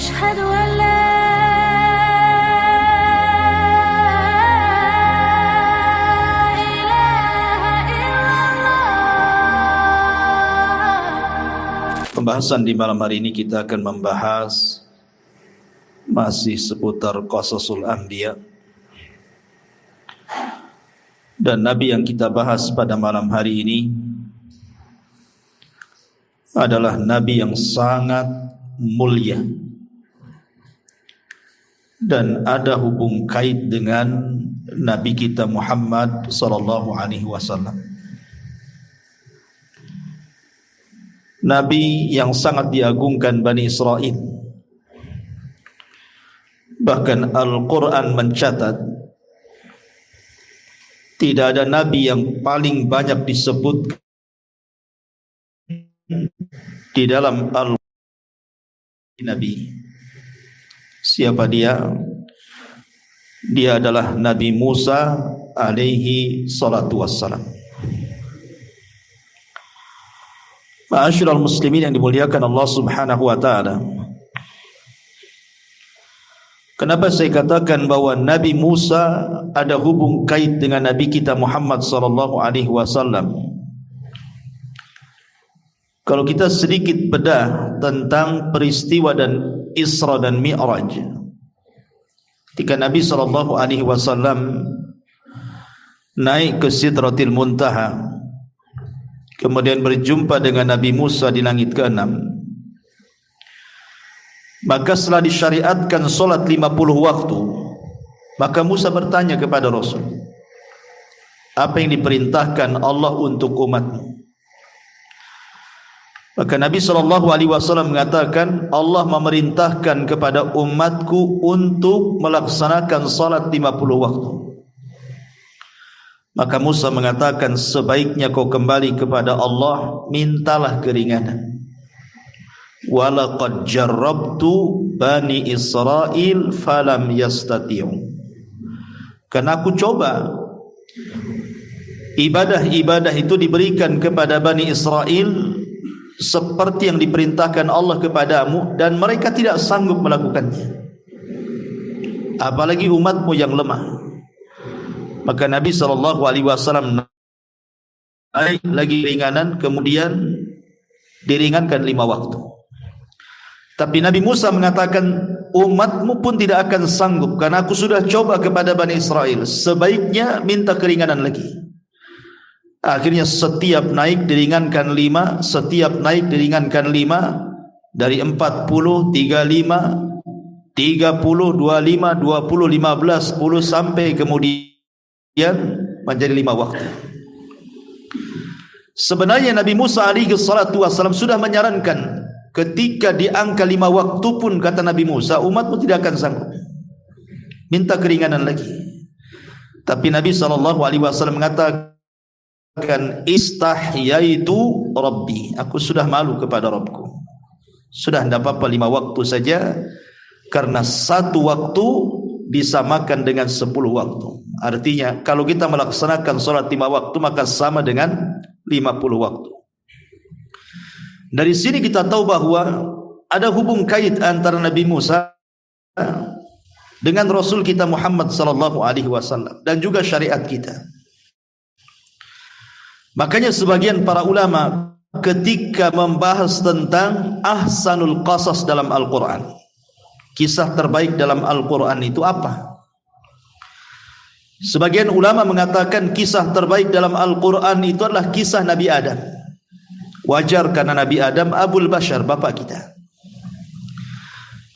أشهد أن لا Pembahasan di malam hari ini kita akan membahas masih seputar Qasasul Anbiya. Dan Nabi yang kita bahas pada malam hari ini adalah Nabi yang sangat mulia dan ada hubung kait dengan Nabi kita Muhammad sallallahu alaihi wasallam. Nabi yang sangat diagungkan Bani Israel. Bahkan Al-Quran mencatat tidak ada Nabi yang paling banyak disebut di dalam Al-Quran Nabi. Siapa dia? Dia adalah Nabi Musa alaihi salatu wassalam. Ma'asyiral muslimin yang dimuliakan Allah Subhanahu wa taala. Kenapa saya katakan bahwa Nabi Musa ada hubung kait dengan Nabi kita Muhammad sallallahu alaihi wasallam? Kalau kita sedikit bedah tentang peristiwa dan Isra dan Mi'raj. Ketika Nabi sallallahu alaihi wasallam naik ke Sidratil Muntaha, kemudian berjumpa dengan Nabi Musa di langit ke-6, maka setelah disyariatkan solat 50 waktu, maka Musa bertanya kepada Rasul, apa yang diperintahkan Allah untuk umatmu? Maka Nabi SAW mengatakan, Allah memerintahkan kepada umatku untuk melaksanakan salat 50 waktu. Maka Musa mengatakan, sebaiknya kau kembali kepada Allah, mintalah keringanan. Walaqad jarrabtu Bani Israel falam yastati'u. Karena aku coba ibadah-ibadah itu diberikan kepada Bani Israel seperti yang diperintahkan Allah kepadamu, dan mereka tidak sanggup melakukannya, apalagi umatmu yang lemah. Maka Nabi SAW naik lagi ringanan, kemudian diringankan 5 waktu. Tapi Nabi Musa mengatakan, umatmu pun tidak akan sanggup, karena aku sudah coba kepada Bani Israel, sebaiknya minta keringanan lagi. Akhirnya setiap naik diringankan 5, setiap naik diringankan 5, dari 40, 35, 30, 25, 20, 15, 10, sampai kemudian menjadi 5 waktu. Sebenarnya Nabi Musa alaihi salatu wasallam sudah menyarankan, ketika di angka 5 waktu pun, kata Nabi Musa, umatmu tidak akan sanggup, minta keringanan lagi. Tapi Nabi SAW mengatakan, istahyaitu Rabbi, aku sudah malu kepada Rabbku, sudah tidak apa-apa 5 waktu saja, karena 1 waktu disamakan dengan 10 waktu. Artinya kalau kita melaksanakan sholat 5 waktu, maka sama dengan 50 waktu. Dari sini kita tahu bahwa ada hubung kait antara Nabi Musa dengan Rasul kita Muhammad sallallahu alaihi wasallam dan juga syariat kita. Makanya sebagian para ulama ketika membahas tentang ahsanul qasas dalam Al-Quran, kisah terbaik dalam Al-Quran itu apa? Sebagian ulama mengatakan kisah terbaik dalam Al-Quran itu adalah kisah Nabi Adam. Wajar karena Nabi Adam Abul Bashar, bapak kita.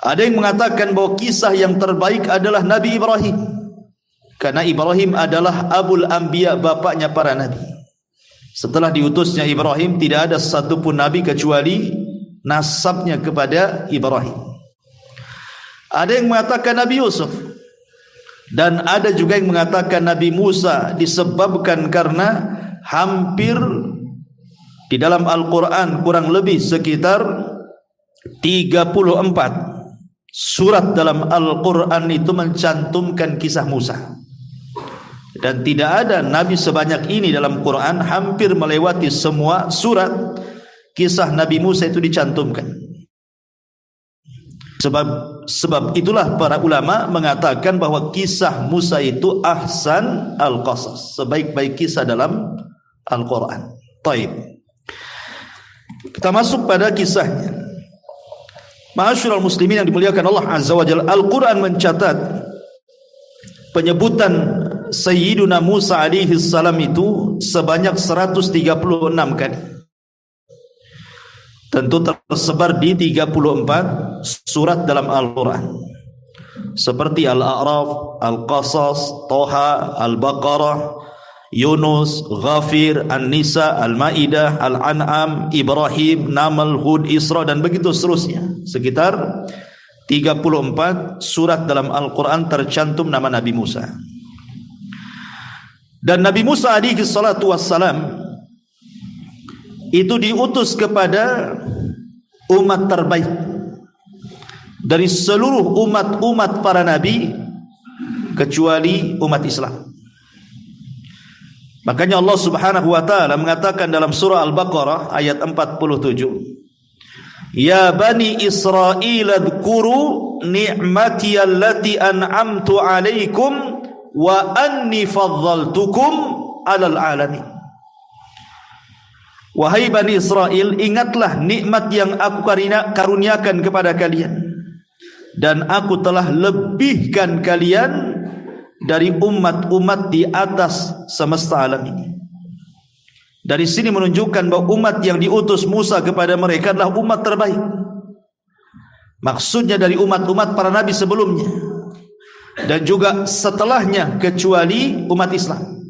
Ada yang mengatakan bahwa kisah yang terbaik adalah Nabi Ibrahim, karena Ibrahim adalah Abul Anbiya, bapaknya para nabi. Setelah diutusnya Ibrahim, tidak ada satupun nabi kecuali nasabnya kepada Ibrahim. Ada yang mengatakan Nabi Yusuf, dan ada juga yang mengatakan Nabi Musa, disebabkan karena hampir di dalam Al-Quran kurang lebih sekitar 34 surat dalam Al-Quran itu mencantumkan kisah Musa. Dan tidak ada Nabi sebanyak ini dalam Quran, hampir melewati semua surat kisah Nabi Musa itu dicantumkan. Sebab itulah para ulama mengatakan bahwa kisah Musa itu ahsan al-qasas, sebaik-baik kisah dalam Al-Quran. Taib. Kita masuk pada kisahnya. Ma'asyiral muslimin yang dimuliakan Allah Azza wa Jalla, Al-Quran mencatat penyebutan Sayyiduna Musa alaihi salam itu sebanyak 136 kali. Tentu tersebar di 34 surat dalam Al-Quran, seperti Al-A'raf, Al-Qasas, Toha, Al-Baqarah, Yunus, Ghafir, An-Nisa, Al-Ma'idah, Al-An'am, Ibrahim, Naml, Hud, Isra, dan begitu seterusnya. Sekitar 34 surat dalam Al-Quran tercantum nama Nabi Musa. Dan Nabi Musa alaihi salatu wassalam itu diutus kepada umat terbaik dari seluruh umat-umat para nabi kecuali umat Islam. Makanya Allah Subhanahu wa taala mengatakan dalam surah Al-Baqarah ayat 47, Ya bani Israil adhkuru ni'mati allati an'amtu alaikum wa anni faddaltukum 'alal alamin. Wahai Bani Israel, ingatlah nikmat yang aku karuniakan kepada kalian, dan aku telah lebihkan kalian dari umat-umat di atas semesta alam ini. Dari sini menunjukkan bahwa umat yang diutus Musa kepada mereka adalah umat terbaik. Maksudnya dari umat-umat para nabi sebelumnya dan juga setelahnya kecuali umat Islam.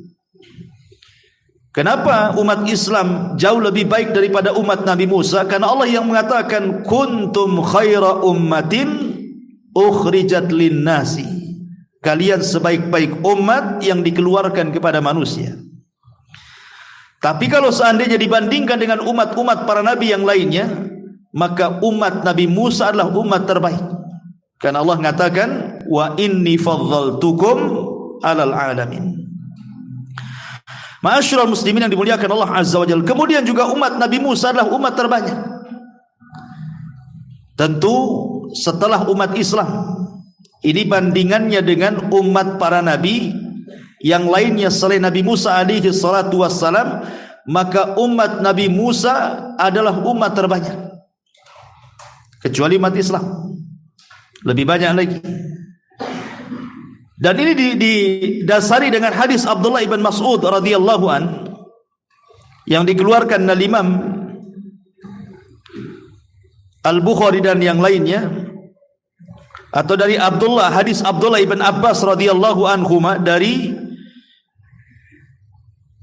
Kenapa umat Islam jauh lebih baik daripada umat Nabi Musa? Karena Allah yang mengatakan kuntum khaira ummatin ukhrijat linnasi. Kalian sebaik-baik umat yang dikeluarkan kepada manusia. Tapi kalau seandainya dibandingkan dengan umat-umat para nabi yang lainnya, maka umat Nabi Musa adalah umat terbaik. Karena Allah mengatakan wa inni faddaltukum 'alal alamin. Ma'asyiral muslimin yang dimuliakan Allah Azza wa Jalla, kemudian juga umat Nabi Musa adalah umat terbanyak. Tentu setelah umat Islam. Ini bandingannya dengan umat para nabi yang lainnya selain Nabi Musa alaihi salatu wassalam, maka umat Nabi Musa adalah umat terbanyak kecuali umat Islam, lebih banyak lagi. Dan ini didasari dengan hadis Abdullah ibn Mas'ud radhiyallahu an yang dikeluarkan oleh Imam Al-Bukhari dan yang lainnya, atau dari hadis Abdullah ibn Abbas radhiyallahu anhuma dari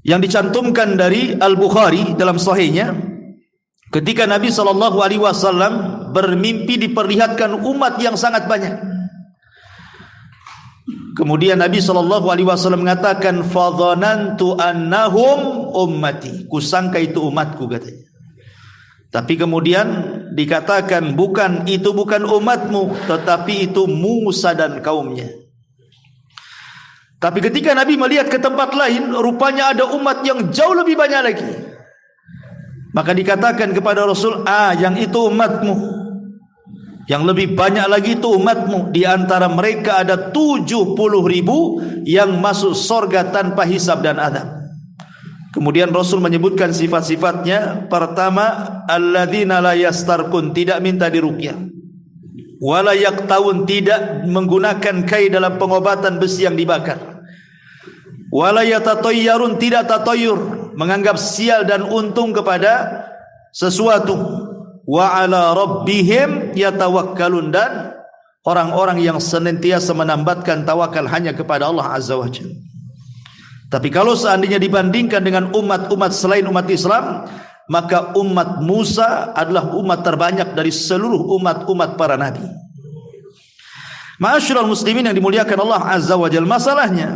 yang dicantumkan dari Al-Bukhari dalam sahihnya, ketika Nabi SAW bermimpi diperlihatkan umat yang sangat banyak. Kemudian Nabi SAW mengatakan fadhanantu annahum ummati, kusangka itu umatku katanya. Tapi kemudian dikatakan bukan umatmu, tetapi itu Musa dan kaumnya. Tapi ketika Nabi melihat ke tempat lain, rupanya ada umat yang jauh lebih banyak lagi. Maka dikatakan kepada Rasul, yang itu umatmu. Yang lebih banyak lagi itu umatmu. Di antara mereka ada 70.000 yang masuk surga tanpa hisab dan adab. Kemudian Rasul menyebutkan sifat-sifatnya. Pertama, alladzina la yastarqun, tidak minta diruqyah. Wala yaqtaun, tidak menggunakan kai dalam pengobatan besi yang dibakar. Wala yatatayyarun, tidak tatayyur, menganggap sial dan untung kepada sesuatu. Wa ala rabbihim yatawakkalun, dan orang-orang yang senantiasa menambatkan tawakal hanya kepada Allah Azza wa Jalla. Tapi kalau seandainya dibandingkan dengan umat-umat selain umat Islam, maka umat Musa adalah umat terbanyak dari seluruh umat-umat para nabi. Ma'asyiral muslimin yang dimuliakan Allah Azza wa Jalla, masalahnya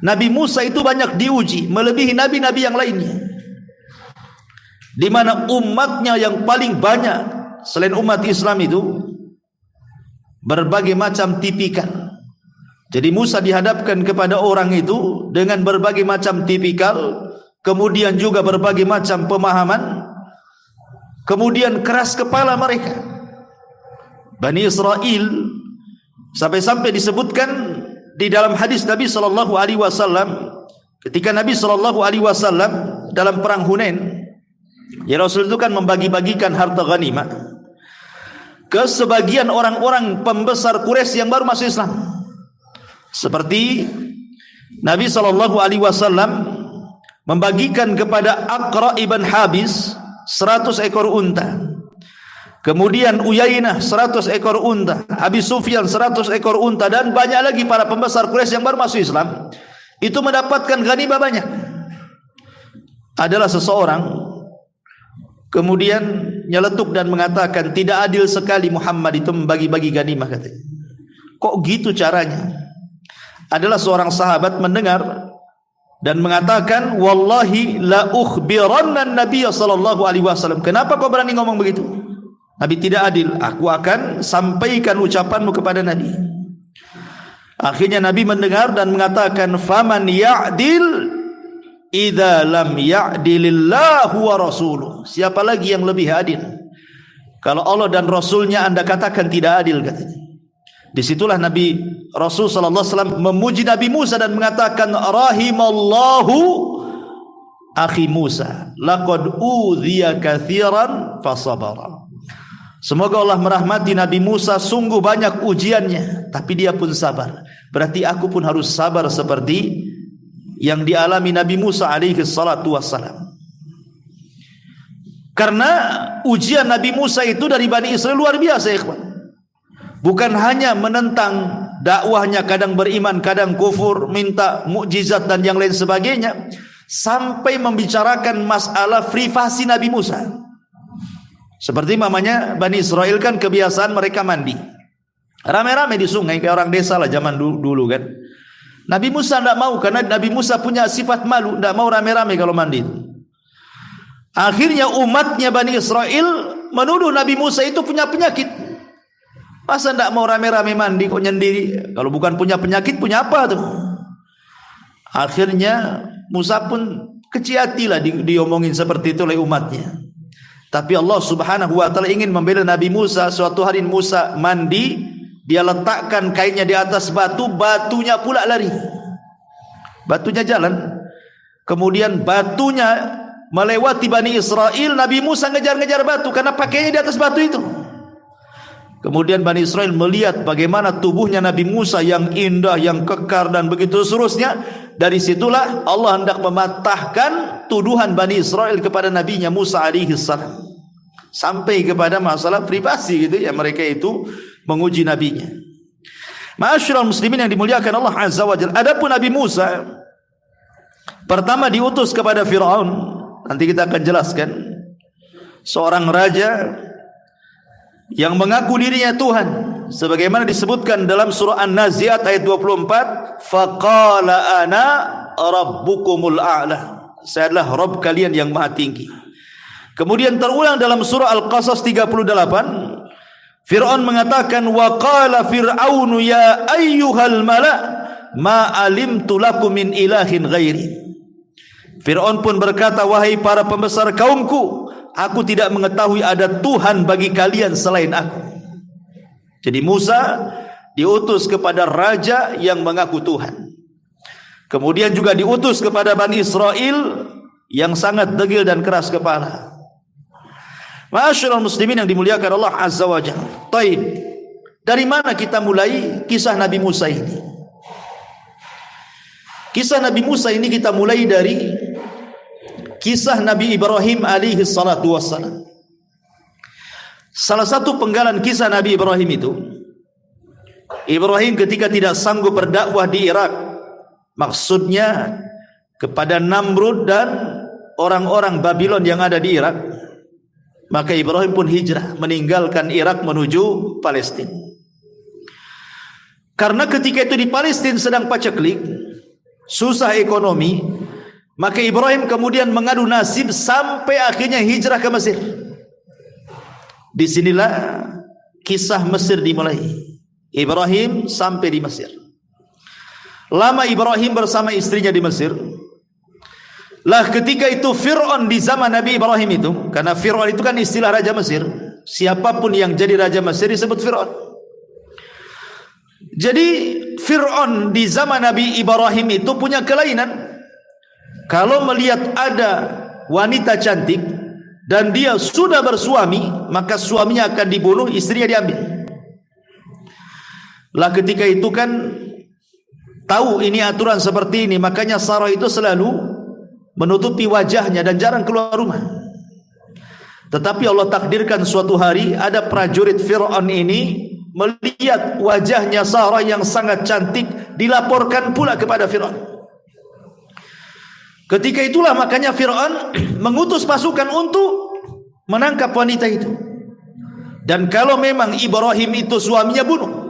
Nabi Musa itu banyak diuji melebihi nabi-nabi yang lainnya, di mana umatnya yang paling banyak selain umat Islam itu berbagai macam tipikal. Jadi Musa dihadapkan kepada orang itu dengan berbagai macam tipikal, kemudian juga berbagai macam pemahaman, kemudian keras kepala mereka. Bani Israel, sampai-sampai disebutkan di dalam hadis Nabi sallallahu alaihi wasallam ketika Nabi sallallahu alaihi wasallam dalam perang Hunain, ya Rasul itu kan membagi-bagikan harta ghanimah ke sebagian orang-orang pembesar Quraisy yang baru masuk Islam. Seperti Nabi sallallahu alaihi wasallam membagikan kepada Aqra ibn Habis 100 ekor unta. Kemudian Uyainah 100 ekor unta, Abi Sufyan 100 ekor unta, dan banyak lagi para pembesar Quraisy yang baru masuk Islam. Itu mendapatkan ghanimah banyak. Adalah seseorang kemudian nyeletuk dan mengatakan, tidak adil sekali Muhammad itu membagi-bagi ghanimah, katanya. Kok gitu caranya? Adalah seorang sahabat mendengar dan mengatakan, wallahi la ukhbiranna an-nabiy sallallahu alaihi wasallam. Kenapa kau berani ngomong begitu? Nabi tidak adil. Aku akan sampaikan ucapanmu kepada Nabi. Akhirnya Nabi mendengar dan mengatakan, faman ya'dil idza lam ya'dilillahu wa rasuluh. Siapa lagi yang lebih adil kalau Allah dan Rasulnya Anda katakan tidak adil, katanya. Disitulah Nabi Rasul sallallahu alaihi wasallam memuji Nabi Musa dan mengatakan, rahimallahu akhi Musa laqad udhiya katsiran fasabara. Semoga Allah merahmati Nabi Musa, sungguh banyak ujiannya tapi dia pun sabar. Berarti aku pun harus sabar seperti yang dialami Nabi Musa alaihi salatu wassalam. Karena ujian Nabi Musa itu dari Bani Israel luar biasa, ikhwan. Bukan hanya menentang dakwahnya, kadang beriman, kadang kufur, minta mukjizat dan yang lain sebagainya, sampai membicarakan masalah privasi Nabi Musa. Seperti mamanya Bani Israel kan kebiasaan mereka mandi rame-rame di sungai kayak orang desa lah zaman dulu kan. Nabi Musa tidak mau karena Nabi Musa punya sifat malu, tidak mau rame-rame kalau mandi. Akhirnya umatnya Bani Israel menuduh Nabi Musa itu punya penyakit. Masa tidak mau rame-rame mandi kok nyendiri? Kalau bukan punya penyakit, punya apa tuh? Akhirnya Musa pun kecil hati lah diomongin seperti itu oleh umatnya. Tapi Allah subhanahu wa ta'ala ingin membela Nabi Musa. Suatu hari Musa mandi, dia letakkan kainnya di atas batu, batunya pula lari, batunya jalan. Kemudian batunya melewati Bani Israel, Nabi Musa ngejar-ngejar batu karena pakainya di atas batu itu. Kemudian Bani Israel melihat bagaimana tubuhnya Nabi Musa yang indah, yang kekar dan begitu seterusnya. Dari situlah Allah hendak mematahkan tuduhan Bani Israel kepada nabinya Musa alaihi salam, sampai kepada masalah privasi gitu ya, mereka itu menguji nabinya. Ma'asyiral muslimin yang dimuliakan Allah azza wa jalla. Adapun Nabi Musa pertama diutus kepada Firaun, nanti kita akan jelaskan, seorang raja yang mengaku dirinya Tuhan, sebagaimana disebutkan dalam surah An-Nazi'at ayat 24, faqala ana rabbukumul a'la, saya adalah Rabb kalian yang maha tinggi. Kemudian terulang dalam surah Al-Qasas 38, Fir'aun mengatakan, wa qala fir'aunu ya ayyuhal mala' ma alimtu lakum min ilahin ghairi. Fir'aun pun berkata, wahai para pembesar kaumku, aku tidak mengetahui ada Tuhan bagi kalian selain aku. Jadi Musa diutus kepada raja yang mengaku Tuhan. Kemudian juga diutus kepada Bani Israel yang sangat degil dan keras kepala. Ma'asyiral muslimin yang dimuliakan Allah azza wa jalla. Taib, dari mana kita mulai kisah Nabi Musa ini? Kisah Nabi Musa ini kita mulai dari kisah Nabi Ibrahim alaihi salatu wassalam. Salah satu penggalan kisah Nabi Ibrahim itu, Ibrahim ketika tidak sanggup berdakwah di Irak, maksudnya kepada Namrud dan orang-orang Babylon yang ada di Irak, maka Ibrahim pun hijrah meninggalkan Irak menuju Palestina. Karena ketika itu di Palestina sedang paceklik, susah ekonomi, maka Ibrahim kemudian mengadu nasib sampai akhirnya hijrah ke Mesir. Disinilah kisah Mesir dimulai. Ibrahim sampai di Mesir. Lama Ibrahim bersama istrinya di Mesir. Lah ketika itu Fir'aun di zaman Nabi Ibrahim itu, karena Fir'aun itu kan istilah Raja Mesir, Siapapun yang jadi raja Mesir disebut Fir'aun. Jadi Fir'aun di zaman Nabi Ibrahim itu punya kelainan. Kalau melihat ada wanita cantik dan dia sudah bersuami, maka suaminya akan dibunuh, istrinya diambil. Lah ketika itu kan tahu ini aturan seperti ini, makanya Sarah itu selalu menutupi wajahnya dan jarang keluar rumah. Tetapi Allah takdirkan suatu hari ada prajurit Fir'aun ini melihat wajahnya Sarah yang sangat cantik, dilaporkan pula kepada Fir'aun. Ketika itulah makanya Fir'aun mengutus pasukan untuk menangkap wanita itu. Dan kalau memang Ibrahim itu suaminya, bunuh.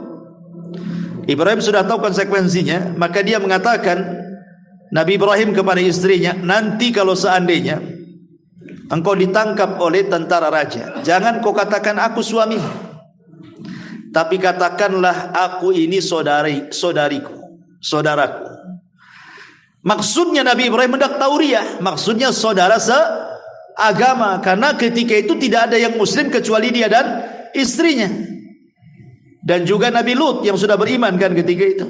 Ibrahim sudah tahu konsekuensinya, maka dia mengatakan, Nabi Ibrahim kepada istrinya, nanti kalau seandainya engkau ditangkap oleh tentara raja, jangan kau katakan aku suamimu, tapi katakanlah aku ini saudaraku. Maksudnya Nabi Ibrahim hendak tauriah, maksudnya saudara seagama, karena ketika itu tidak ada yang muslim kecuali dia dan istrinya. Dan juga Nabi Lut yang sudah beriman kan ketika itu.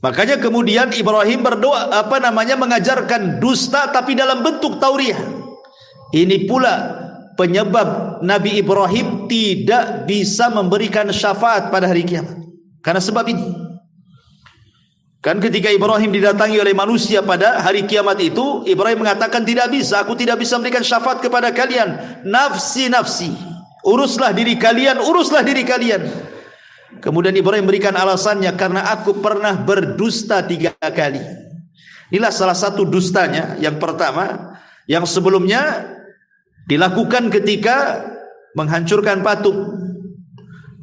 Makanya kemudian Ibrahim berdoa, mengajarkan dusta tapi dalam bentuk tauriah. Ini pula penyebab Nabi Ibrahim tidak bisa memberikan syafaat pada hari kiamat. Karena sebab ini. Kan ketika Ibrahim didatangi oleh manusia pada hari kiamat itu, Ibrahim mengatakan, tidak bisa, aku tidak bisa memberikan syafaat kepada kalian. Nafsi, nafsi. Uruslah diri kalian, uruslah diri kalian. Kemudian Ibrahim berikan alasannya, karena aku pernah berdusta 3 kali. Inilah salah satu dustanya. Yang pertama, yang sebelumnya dilakukan ketika menghancurkan patung.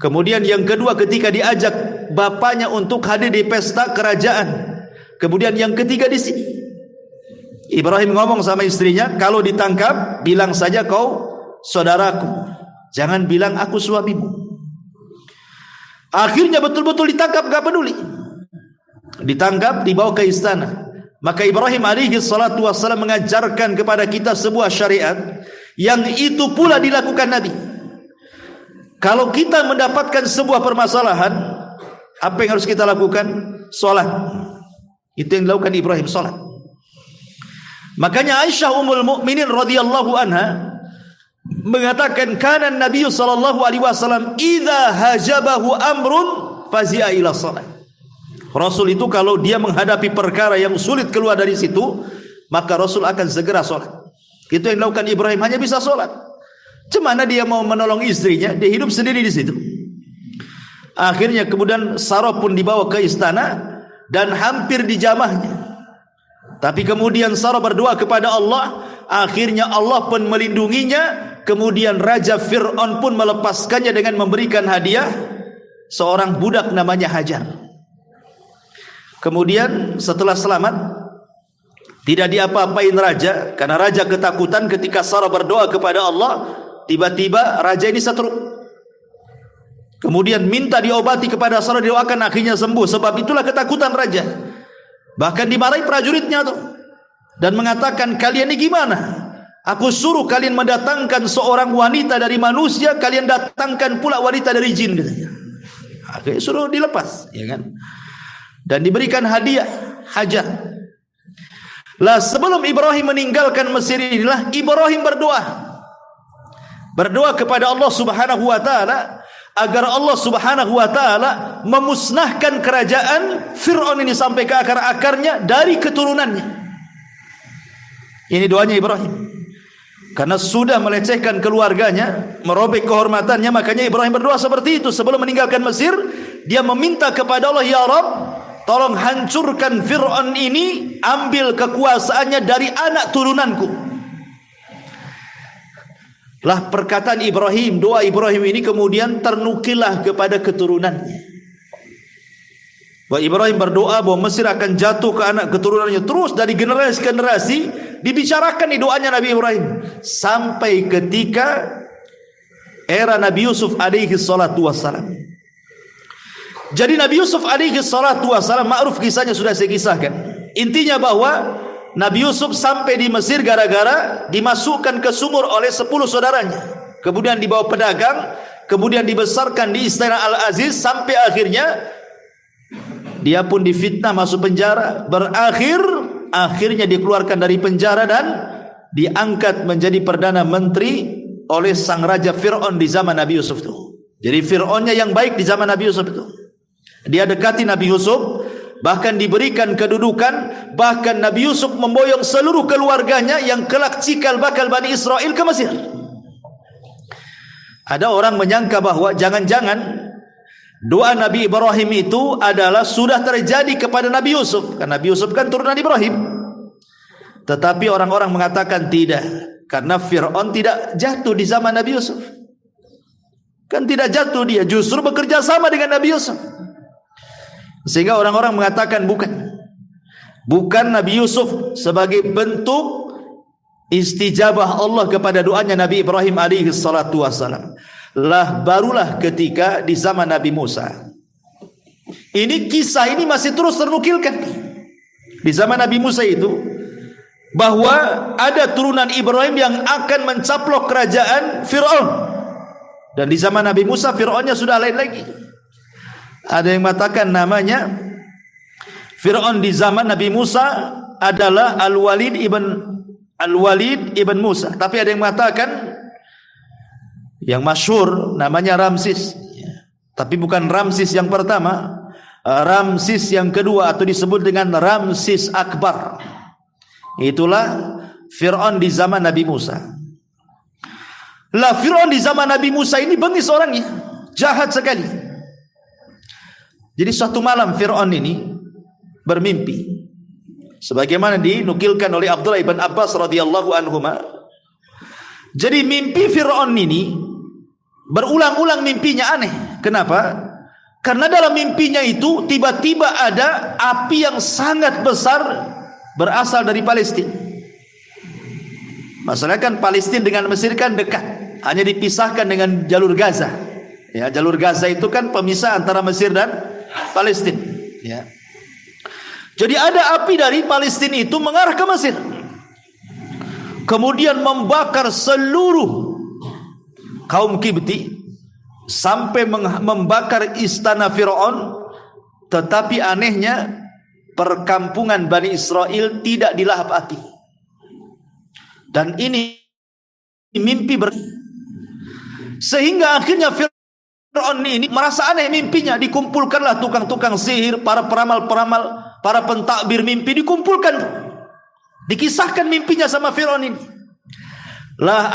Kemudian yang kedua ketika diajak bapaknya untuk hadir di pesta kerajaan. Kemudian yang ketiga di sini. Ibrahim ngomong sama istrinya, kalau ditangkap bilang saja kau saudaraku. Jangan bilang aku suamimu. Akhirnya betul-betul ditangkap, gak peduli. Ditangkap, dibawa ke istana. Maka Ibrahim alaihi salatu wassalam mengajarkan kepada kita sebuah syariat yang itu pula dilakukan Nabi. Kalau kita mendapatkan sebuah permasalahan, apa yang harus kita lakukan? Salat. Itu yang dilakukan Ibrahim, salat. Makanya Aisyah ummul mukminin radhiyallahu anha mengatakan, kana Nabi sallallahu alaihi wasallam idza hajabahu amrun fazi'a ila salat. Rasul itu kalau dia menghadapi perkara yang sulit keluar dari situ, maka Rasul akan segera salat. Itu yang dilakukan Ibrahim, hanya bisa salat. Cemana dia mau menolong istrinya, dia hidup sendiri di situ. Akhirnya kemudian Sarah pun dibawa ke istana dan hampir dijamahnya. Tapi kemudian Sarah berdoa kepada Allah, akhirnya Allah pun melindunginya. Kemudian Raja Fir'aun pun melepaskannya dengan memberikan hadiah seorang budak namanya Hajar. Kemudian setelah selamat, tidak diapa-apain raja, karena raja ketakutan ketika Sarah berdoa kepada Allah. Tiba-tiba raja ini setruk. Kemudian minta diobati kepada Sarah, didoakan, akhirnya sembuh. Sebab itulah ketakutan raja. Bahkan dimarahi prajuritnya tuh, dan mengatakan, kalian ini gimana? Aku suruh kalian mendatangkan seorang wanita dari manusia, kalian datangkan pula wanita dari jin, katanya. Akhirnya suruh dilepas, ya kan? Dan diberikan hadiah Hajar. Lah sebelum Ibrahim meninggalkan Mesir inilah Ibrahim berdoa kepada Allah Subhanahu wa taala agar Allah Subhanahu wa taala memusnahkan kerajaan Fir'aun ini sampai ke akar-akarnya dari keturunannya. Ini doanya Ibrahim. Karena sudah melecehkan keluarganya, merobek kehormatannya, makanya Ibrahim berdoa seperti itu sebelum meninggalkan Mesir. Dia meminta kepada Allah, ya Rabb, tolong hancurkan Fir'aun ini, ambil kekuasaannya dari anak turunanku. Lah perkataan Ibrahim, doa Ibrahim ini kemudian ternukillah kepada keturunannya. Bahwa Ibrahim berdoa bahwa Mesir akan jatuh ke anak keturunannya. Terus dari generasi ke generasi dibicarakan di doanya Nabi Ibrahim. Sampai ketika era Nabi Yusuf alaihi salatu wassalam. Jadi Nabi Yusuf alaihi salatu wassalam, ma'ruf kisahnya sudah saya kisahkan. Intinya bahwa Nabi Yusuf sampai di Mesir gara-gara dimasukkan ke sumur oleh 10 saudaranya. kemudian dibawa pedagang, kemudian dibesarkan di Istana Al-Aziz sampai akhirnya dia pun difitnah masuk penjara. Akhirnya dikeluarkan dari penjara dan diangkat menjadi perdana menteri oleh sang raja Fir'aun di zaman Nabi Yusuf itu. Jadi Fir'aunnya yang baik di zaman Nabi Yusuf itu. Dia dekati Nabi Yusuf, bahkan diberikan kedudukan, bahkan Nabi Yusuf memboyong seluruh keluarganya yang kelak cikal bakal Bani Israel ke Mesir. Ada orang menyangka bahwa jangan-jangan doa Nabi Ibrahim itu adalah sudah terjadi kepada Nabi Yusuf, karena Nabi Yusuf kan turunan Ibrahim. Tetapi orang-orang mengatakan tidak, karena Fir'aun tidak jatuh di zaman Nabi Yusuf. Kan tidak jatuh dia, justru bekerja sama dengan Nabi Yusuf. Sehingga orang-orang mengatakan bukan Nabi Yusuf sebagai bentuk istijabah Allah kepada doanya Nabi Ibrahim alaihi salatu wassalam. Barulah ketika di zaman Nabi Musa. Ini kisah ini masih terus ternukilkan di zaman Nabi Musa itu, bahwa ada turunan Ibrahim yang akan mencaplok kerajaan Fir'aun. Dan di zaman Nabi Musa Fir'aunnya sudah lain lagi. Ada yang mengatakan namanya Fir'aun di zaman Nabi Musa adalah Al-Walid ibn Musa. Tapi ada yang mengatakan yang masyhur namanya Ramsis. Tapi bukan Ramsis yang pertama, Ramsis yang kedua, atau disebut dengan Ramsis Akbar. Itulah Fir'aun di zaman Nabi Musa. Fir'aun di zaman Nabi Musa ini bengis orangnya, jahat sekali. Jadi suatu malam Fir'aun ini bermimpi, sebagaimana dinukilkan oleh Abdullah ibn Abbas radhiyallahu anhuma. Jadi mimpi Fir'aun ini berulang-ulang mimpinya aneh. Kenapa? Karena dalam mimpinya itu tiba-tiba ada api yang sangat besar berasal dari Palestina. Masalahnya kan Palestina dengan Mesir kan dekat, hanya dipisahkan dengan jalur Gaza. Ya, jalur Gaza itu kan pemisah antara Mesir dan Palestina. Ya. Jadi ada api dari Palestina itu mengarah ke Mesir, kemudian membakar seluruh kaum Kibti sampai membakar istana Fir'aun. Tetapi anehnya perkampungan Bani Israel tidak dilahap api. Dan ini mimpi sehingga akhirnya Fir'aun ini merasa aneh mimpinya. Dikumpulkanlah tukang-tukang sihir, para peramal-peramal, para pentakbir mimpi, dikumpulkan, dikisahkan mimpinya sama Fir'aun ini.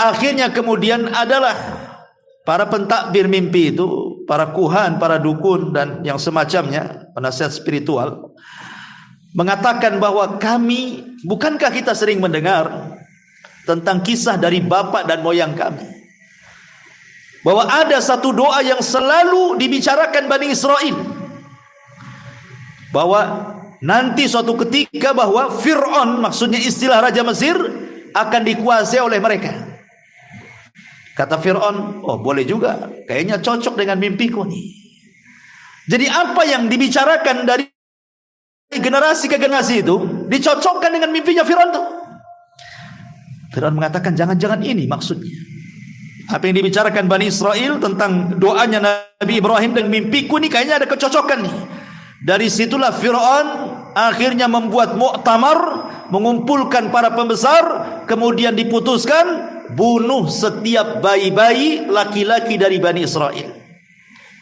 Akhirnya kemudian adalah para pentakbir mimpi itu, para kuhan, para dukun dan yang semacamnya, penasihat spiritual, mengatakan bahwa bukankah kita sering mendengar tentang kisah dari bapak dan moyang kami, bahwa ada satu doa yang selalu dibicarakan Bani Israel, bahwa nanti suatu ketika bahwa Fir'aun, maksudnya istilah Raja Mesir, akan dikuasai oleh mereka. Kata Fir'aun, oh boleh juga, kayaknya cocok dengan mimpiku nih. Jadi apa yang dibicarakan dari generasi ke generasi itu dicocokkan dengan mimpinya Fir'aun tuh. Fir'aun mengatakan jangan-jangan ini maksudnya. Apa yang dibicarakan Bani Israel tentang doanya Nabi Ibrahim dan mimpiku ini kayaknya ada kecocokan nih. Dari situlah Fir'aun akhirnya membuat muktamar, mengumpulkan para pembesar, kemudian diputuskan bunuh setiap bayi-bayi laki-laki dari Bani Israel.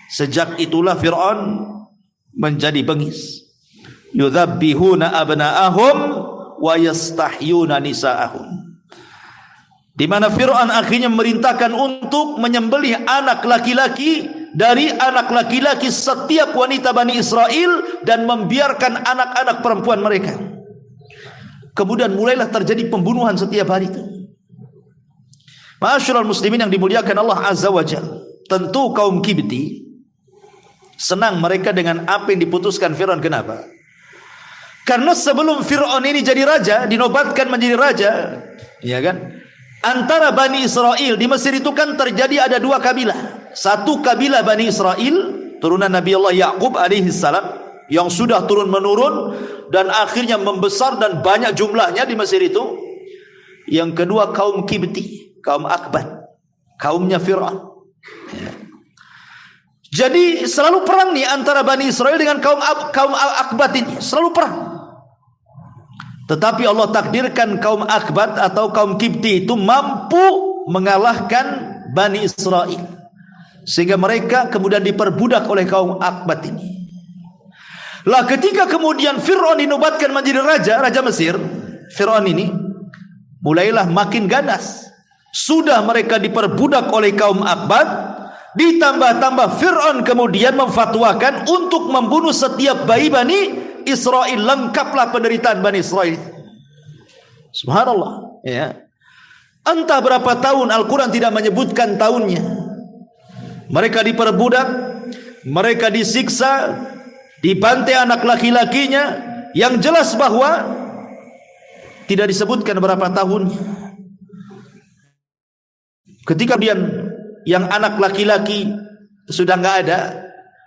Sejak itulah Fir'aun menjadi bengis. Yudzabbihuna abna'ahum wa yastahyuna nisa'ahum. Di mana Fir'aun akhirnya memerintahkan untuk menyembelih anak laki-laki dari anak laki-laki setiap wanita Bani Israel dan membiarkan anak-anak perempuan mereka. Kemudian mulailah terjadi pembunuhan setiap hari itu. Ma'asyiral muslimin yang dimuliakan Allah Azza wa Jalla, tentu kaum Kibti senang mereka dengan apa yang diputuskan Fir'aun. Kenapa? Karena sebelum Fir'aun ini jadi raja, dinobatkan menjadi raja, ya kan? Antara Bani Israel di Mesir itu kan terjadi ada dua kabilah. Satu kabilah Bani Israel, turunan Nabi Allah Ya'qub alaihi salam, yang sudah turun menurun dan akhirnya membesar dan banyak jumlahnya di Mesir itu. Yang kedua kaum Kibti, kaum Akbat, kaumnya Fir'aun. Jadi selalu perang nih antara Bani Israel dengan kaum Akbat ini, selalu perang. Tetapi Allah takdirkan kaum Akbat atau kaum Kipti itu mampu mengalahkan Bani Israel, sehingga mereka kemudian diperbudak oleh kaum Akbat ini. Lah ketika kemudian Fir'aun dinobatkan menjadi Raja Mesir, Fir'aun ini mulailah makin ganas. Sudah mereka diperbudak oleh kaum Akbat, ditambah-tambah Fir'aun kemudian memfatwakan untuk membunuh setiap bayi Bani Israel. Lengkaplah penderitaan Bani Israel. Subhanallah, ya. Entah berapa tahun, Al-Quran tidak menyebutkan tahunnya. Mereka diperbudak, mereka disiksa, dibantai anak laki-lakinya. Yang jelas bahwa tidak disebutkan berapa tahun. Ketika kemudian yang anak laki-laki sudah nggak ada,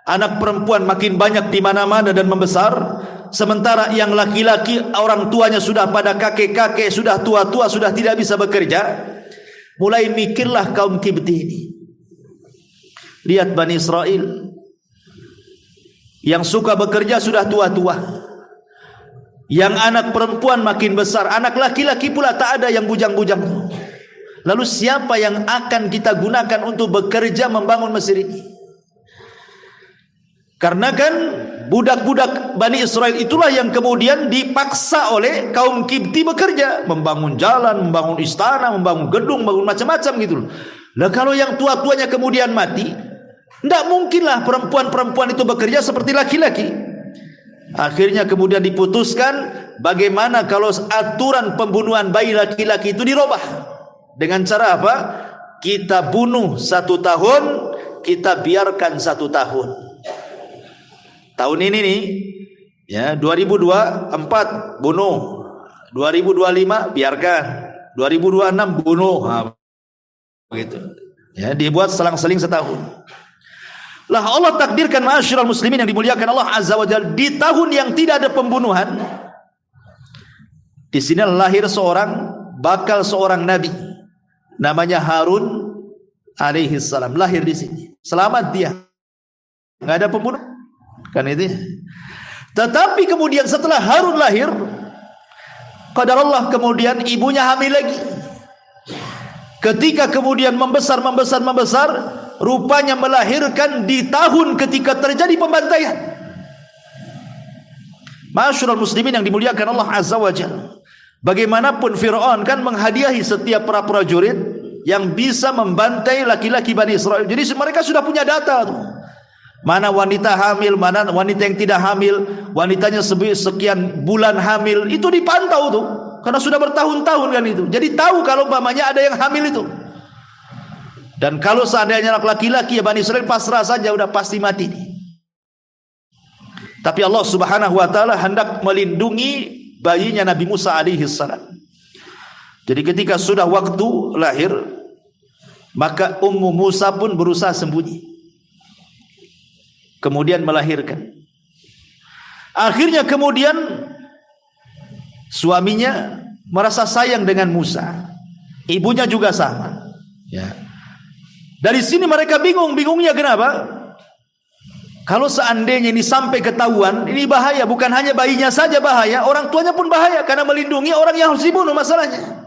anak perempuan makin banyak di mana-mana dan membesar, sementara yang laki-laki orang tuanya sudah pada kakek-kakek, sudah tua-tua, sudah tidak bisa bekerja. Mulai mikirlah kaum Kipti ini. Lihat Bani Israel yang suka bekerja sudah tua-tua, yang anak perempuan makin besar, anak laki-laki pula tak ada yang bujang-bujang. Lalu siapa yang akan kita gunakan untuk bekerja membangun Mesir ini? Karena kan budak-budak Bani Israel itulah yang kemudian dipaksa oleh kaum Kipti bekerja, membangun jalan, membangun istana, membangun gedung, membangun macam-macam gitu. Nah kalau yang tua-tuanya kemudian mati, tidak mungkinlah perempuan-perempuan itu bekerja seperti laki-laki. Akhirnya kemudian diputuskan bagaimana kalau aturan pembunuhan bayi laki-laki itu dirubah. Dengan cara apa? Kita bunuh 1 tahun, kita biarkan 1 tahun. Tahun ini nih, ya 2024 bunuh, 2025 biarkan, 2026 bunuh, begitu. Ya, dibuat selang-seling setahun. Lah Allah takdirkan ma'asyiral muslimin yang dimuliakan Allah Azza wa Jalla, di tahun yang tidak ada pembunuhan, di sini lahir bakal seorang nabi, namanya Harun alaihi salam, lahir di sini. Selamat dia, nggak ada pembunuh. Kan itu. Tetapi kemudian setelah Harun lahir, qadar Allah kemudian ibunya hamil lagi. Ketika kemudian membesar, rupanya melahirkan di tahun ketika terjadi pembantaian. Ma'asyiral muslimin yang dimuliakan Allah Azza wa Jalla. Bagaimanapun Fir'aun kan menghadiahi setiap para prajurit yang bisa membantai laki-laki Bani Israel. Jadi mereka sudah punya data tuh. Mana wanita hamil, mana wanita yang tidak hamil, wanitanya sekian bulan hamil, itu dipantau tuh, karena sudah bertahun-tahun kan itu. Jadi tahu kalau umpamanya ada yang hamil itu. Dan kalau seandainya anak laki-laki ya Bani Israel pasrah saja, udah pasti mati nih. Tapi Allah Subhanahu wa taala hendak melindungi bayinya Nabi Musa alaihi salam. Jadi ketika sudah waktu lahir, maka Ummu Musa pun berusaha sembunyi, kemudian melahirkan. Akhirnya kemudian suaminya merasa sayang dengan Musa, ibunya juga sama. Ya. Dari sini mereka bingungnya kenapa? Kalau seandainya ini sampai ketahuan, ini bahaya. Bukan hanya bayinya saja bahaya, orang tuanya pun bahaya, karena melindungi orang yang harus dibunuh masalahnya.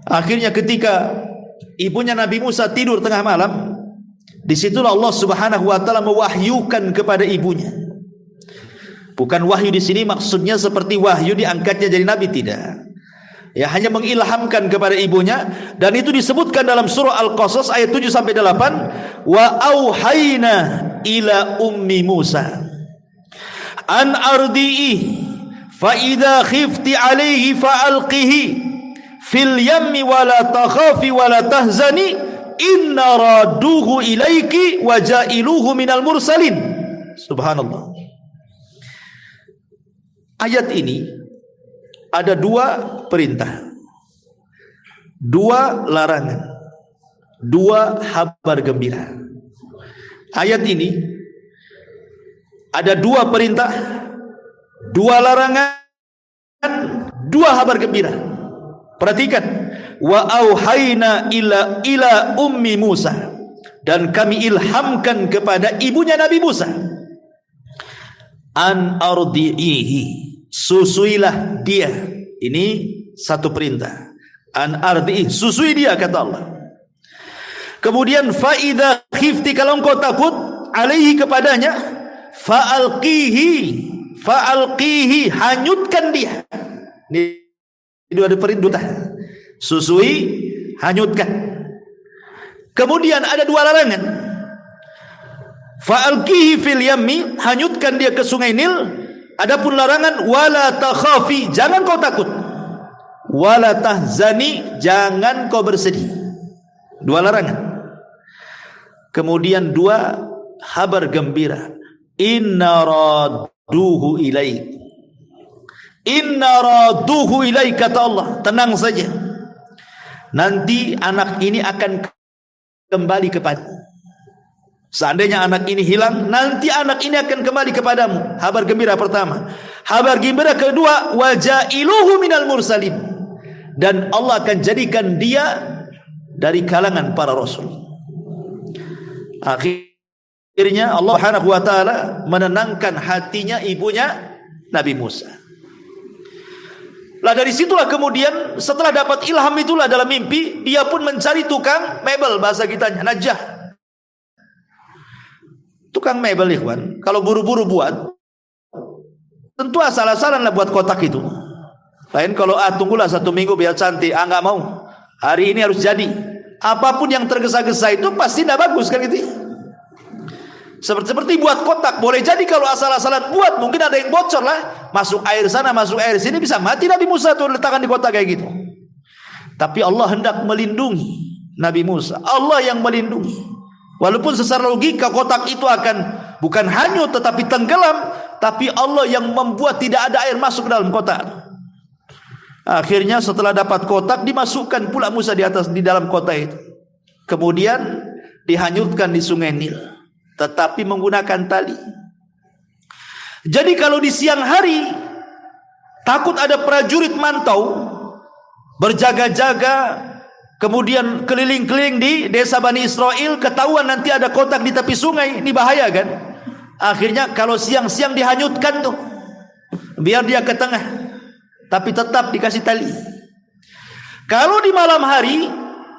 Akhirnya ketika ibunya Nabi Musa tidur tengah malam, disitulah Allah Subhanahu wa taala mewahyukan kepada ibunya. Bukan wahyu di sini maksudnya seperti wahyu diangkatnya jadi nabi, tidak. Ya, hanya mengilhamkan kepada ibunya, dan itu disebutkan dalam surah Al-Qasas ayat 7 sampai 8, wa auhayna ila ummi Musa an ardi'i fa idza khifti alaihi fa alqihi fil yammi wa la takhafi wa la tahzani inna raduhu ilaiki wa jailuhu minal mursalin. Subhanallah. Ayat ini ada 2 perintah, 2 larangan, 2 kabar gembira. Ayat ini ada 2 perintah, 2 larangan, 2 kabar gembira. Perhatikan, wa auhayna ila ummi Musa, dan kami ilhamkan kepada ibunya Nabi Musa, an ardi'ihi, susuilah dia. Ini satu perintah. An ardi'ihi, susui dia, kata Allah. Kemudian fa idza khifti, kalau engkau takut, alaihi, kepadanya, fa'alqihi, hanyutkan dia. Ini ada perintah. Susui, hanyutkan. Kemudian ada dua larangan. Fa'alqihi fil yammi, hanyutkan dia ke sungai Nil. Adapun larangan, wala takhafi, jangan kau takut. Wala tahzani, jangan kau bersedih. Dua larangan. Kemudian dua kabar gembira. Inna raduhu ilaik. Inna raduhu ilaik, kata Allah, tenang saja, nanti anak ini akan kembali kepadamu. Seandainya anak ini hilang, nanti anak ini akan kembali kepadamu. Kabar gembira pertama. Kabar gembira kedua, wajailuhu minal mursalin, dan Allah akan jadikan dia dari kalangan para rasul. Akhirnya Allah Subhanahu wa taala menenangkan hatinya ibunya Nabi Musa. Lah dari situlah kemudian setelah dapat ilham itulah dalam mimpi, dia pun mencari tukang mebel, bahasa kitanya najah. Tukang mebel, ikhwan, kalau buru-buru buat, tentu asal-asalan lah buat kotak itu. Lain kalau tunggulah 1 minggu biar cantik, nggak mau. Hari ini harus jadi. Apapun yang tergesa-gesa itu pasti tidak bagus, kan gitu. Seperti buat kotak, boleh jadi kalau asal-asalan buat, mungkin ada yang bocor lah, masuk air sana, masuk air sini, bisa mati Nabi Musa tuh letakkan di kotak kayak gitu. Tapi Allah hendak melindungi Nabi Musa. Allah yang melindungi. Walaupun secara logika kotak itu akan bukan hanyut tetapi tenggelam, tapi Allah yang membuat tidak ada air masuk ke dalam kotak. Akhirnya setelah dapat kotak, dimasukkan pula Musa di dalam kotak itu. Kemudian dihanyutkan di sungai Nil, tetapi menggunakan tali. Jadi kalau di siang hari takut ada prajurit mantau berjaga-jaga, kemudian keliling-keliling di desa Bani Israel, ketahuan nanti ada kotak di tepi sungai, ini bahaya kan? Akhirnya kalau siang-siang dihanyutkan tuh, biar dia ke tengah, tapi tetap dikasih tali. Kalau di malam hari,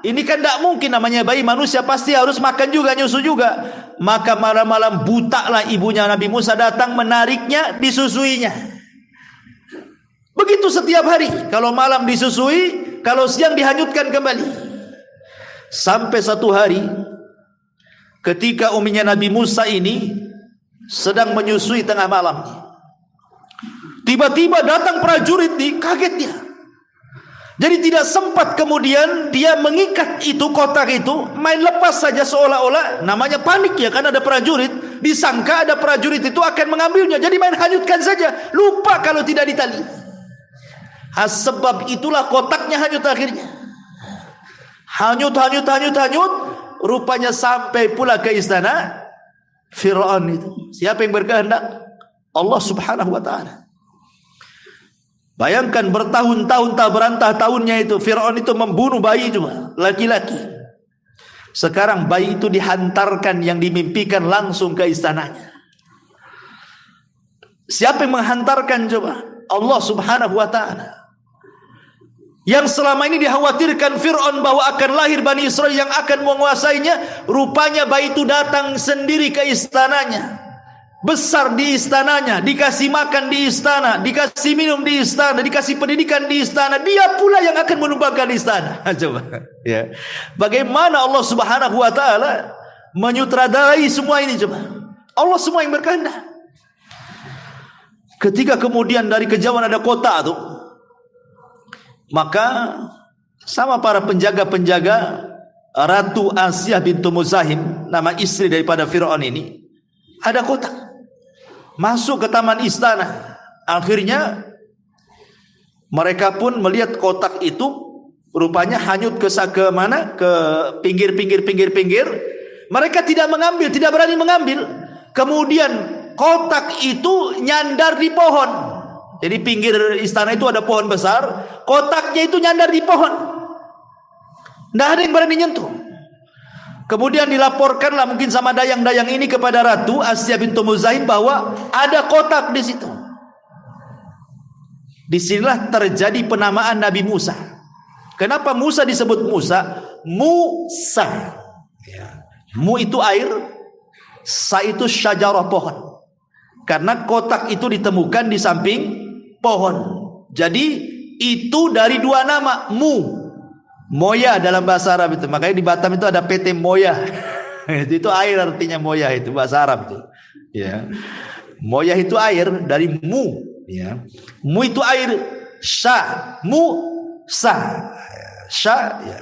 ini kan tidak mungkin, namanya bayi manusia pasti harus makan juga, nyusu juga. Maka malam-malam butaklah ibunya Nabi Musa datang menariknya, disusuinya. Begitu setiap hari. Kalau malam disusui, kalau siang dihanyutkan kembali. Sampai satu hari, ketika uminya Nabi Musa ini sedang menyusui tengah malam, tiba-tiba datang prajurit, kaget dia. Jadi tidak sempat kemudian dia mengikat itu kotak itu, main lepas saja seolah-olah, namanya panik ya, kan ada prajurit, disangka ada prajurit itu akan mengambilnya, jadi main hanyutkan saja, lupa kalau tidak ditali. Sebab itulah kotaknya hanyut akhirnya. Hanyut, rupanya sampai pula ke istana Fir'aun itu. Siapa yang berkehendak? Allah Subhanahu wa ta'ala. Bayangkan bertahun-tahun tak berantah tahunnya itu Fir'aun itu membunuh bayi cuma laki-laki. Sekarang bayi itu dihantarkan, yang dimimpikan langsung ke istananya. Siapa yang menghantarkan coba? Allah Subhanahu wa ta'ala. Yang selama ini dikhawatirkan Fir'aun bahwa akan lahir Bani Israel yang akan menguasainya, rupanya bayi itu datang sendiri ke istananya. Besar di istananya, dikasih makan di istana, dikasih minum di istana, dikasih pendidikan di istana. Dia pula yang akan menumpangkan istana. Coba ya. Bagaimana Allah Subhanahu wa ta'ala menyutradarai semua ini coba. Allah semua yang berkehendak. Ketika kemudian dari kejauhan ada kota tuh, maka sama para penjaga-penjaga Ratu Asyah bintu Muzahim, nama istri daripada Fir'aun ini, ada kotak. Masuk ke taman istana. Akhirnya mereka pun melihat kotak itu rupanya hanyut ke mana? Ke pinggir. Mereka tidak mengambil, tidak berani mengambil. Kemudian kotak itu nyandar di pohon. Jadi pinggir istana itu ada pohon besar. Kotaknya itu nyandar di pohon. Tidak ada yang berani nyentuh. Kemudian dilaporkanlah mungkin sama dayang-dayang ini kepada Ratu Asiyah bintu Muzahim bahwa ada kotak di situ. Disinilah terjadi penamaan Nabi Musa. Kenapa Musa disebut Musa? Musa. Mu itu air, sa itu syajarah pohon. Karena kotak itu ditemukan di samping pohon. Jadi itu dari dua nama, Mu. Moya dalam bahasa Arab itu. Makanya di Batam itu ada PT Moya. Itu air artinya Moya itu bahasa Arab itu. Ya. Moya itu air dari mu. Ya. Mu itu air. Sya. Mu. Sa. Sya. Ya.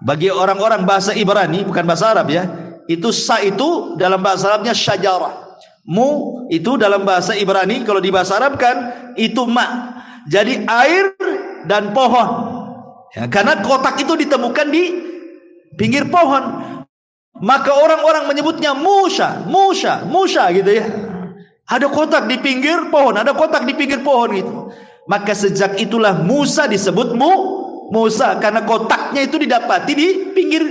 Bagi orang-orang bahasa Ibrani bukan bahasa Arab ya. Itu sa itu dalam bahasa Arabnya syajarah. Mu itu dalam bahasa Ibrani kalau di bahasa Arab kan itu ma. Jadi air dan pohon. Ya, karena kotak itu ditemukan di pinggir pohon, maka orang-orang menyebutnya Musa, Musa, Musa gitu ya. Ada kotak di pinggir pohon, ada kotak di pinggir pohon gitu. Maka sejak itulah Musa disebut Musa karena kotaknya itu didapati di pinggir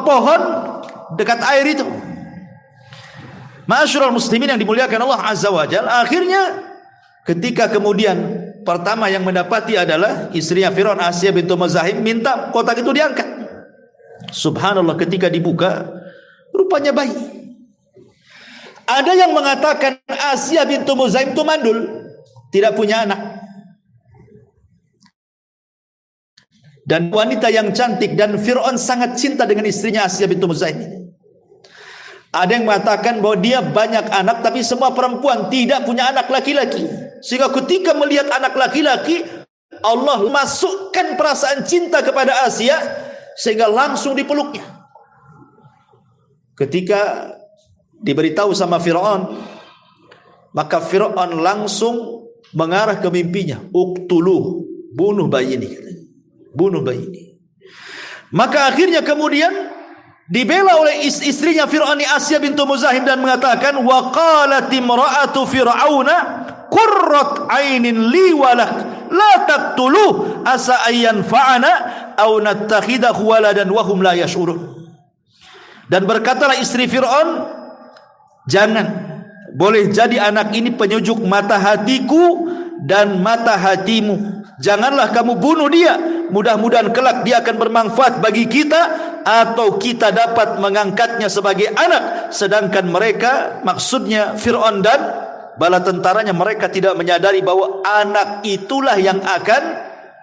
pohon dekat air itu. Ma'asyiral muslimin yang dimuliakan Allah Azza wa Jalla, akhirnya ketika kemudian pertama yang mendapati adalah istrinya Firaun Asiyah bintu Muzahim minta kotak itu diangkat. Subhanallah, ketika dibuka rupanya bayi. Ada yang mengatakan Asiyah bintu Muzahim itu mandul, tidak punya anak. Dan wanita yang cantik dan Firaun sangat cinta dengan istrinya Asiyah bintu Muzahim. Ada yang mengatakan bahwa dia banyak anak tapi semua perempuan, tidak punya anak laki-laki. Sehingga ketika melihat anak laki-laki, Allah masukkan perasaan cinta kepada Asiyah sehingga langsung dipeluknya. Ketika diberitahu sama Firaun, maka Firaun langsung mengarah ke mimpinya, uqtuluh, bunuh bayi ini, bunuh bayi ini. Maka akhirnya kemudian dibela oleh istrinya Firaun Asiyah bintu Muzahim dan mengatakan, wa qalat imra'atu fir'auna qurrat ainin li walak la taqtuluh asa ayyan fa'ana aw nattakhidahu waladan wa hum la yash'urun. Dan berkatalah istri Firaun, jangan, boleh jadi anak ini penyujuk mata hatiku dan mata hatimu. Janganlah kamu bunuh dia, mudah-mudahan kelak dia akan bermanfaat bagi kita atau kita dapat mengangkatnya sebagai anak. Sedangkan mereka, maksudnya Firaun dan bala tentaranya, mereka tidak menyadari bahwa anak itulah yang akan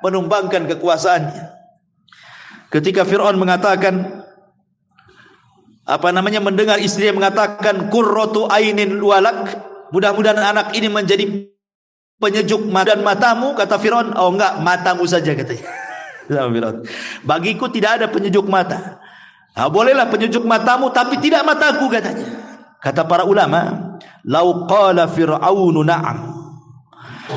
menumbangkan kekuasaannya. Ketika Firaun mengatakan mendengar istrinya mengatakan qurratu ainin walak, mudah-mudahan anak ini menjadi penyejuk matamu, kata Firaun, oh enggak, matamu saja katanya. Bagiku tidak ada penyejuk mata. Nah, bolehlah penyejuk matamu tapi tidak mataku katanya. Kata para ulama, lau qala fir'aunu na'am.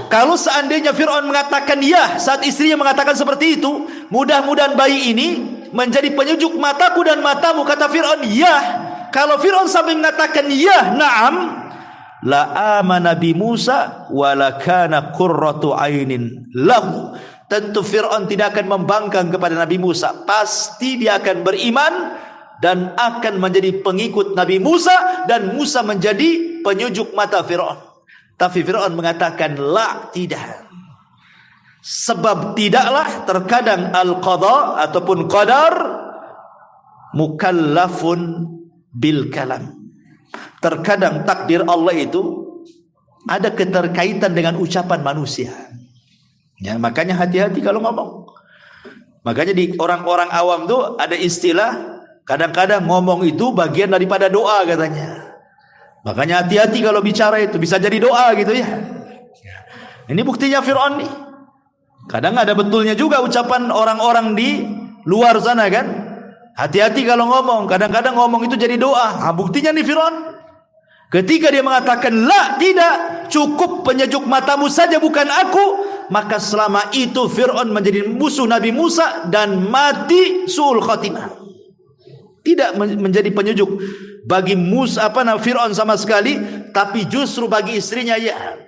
Kalau seandainya Firaun mengatakan ya saat istrinya mengatakan seperti itu, mudah-mudahan bayi ini menjadi penyejuk mataku dan matamu, kata Firaun, ya. Kalau Firaun sampai mengatakan ya, na'am, la amana bi Musa wa la kana qurratu ainin lahu. Tentu Firaun tidak akan membangkang kepada Nabi Musa, pasti dia akan beriman dan akan menjadi pengikut Nabi Musa, dan Musa menjadi penyujuk mata Firaun. Tapi Firaun mengatakan la, tidak. Sebab tidaklah, terkadang al-qadha ataupun qadar mukallafun bil kalam. Terkadang takdir Allah itu ada keterkaitan dengan ucapan manusia. Ya, makanya hati-hati kalau ngomong. Makanya di orang-orang awam tuh ada istilah, kadang-kadang ngomong itu bagian daripada doa katanya. Makanya hati-hati kalau bicara itu, bisa jadi doa gitu ya. Ini buktinya Firaun nih. Kadang ada betulnya juga ucapan orang-orang di luar sana kan. Hati-hati kalau ngomong, kadang-kadang ngomong itu jadi doa. Nah, buktinya nih Firaun. Ketika dia mengatakan la, tidak, cukup penyejuk matamu saja bukan aku, maka selama itu Firaun menjadi musuh Nabi Musa dan mati su'ul khatimah. Tidak menjadi penyejuk bagi Firaun sama sekali, tapi justru bagi istrinya ya.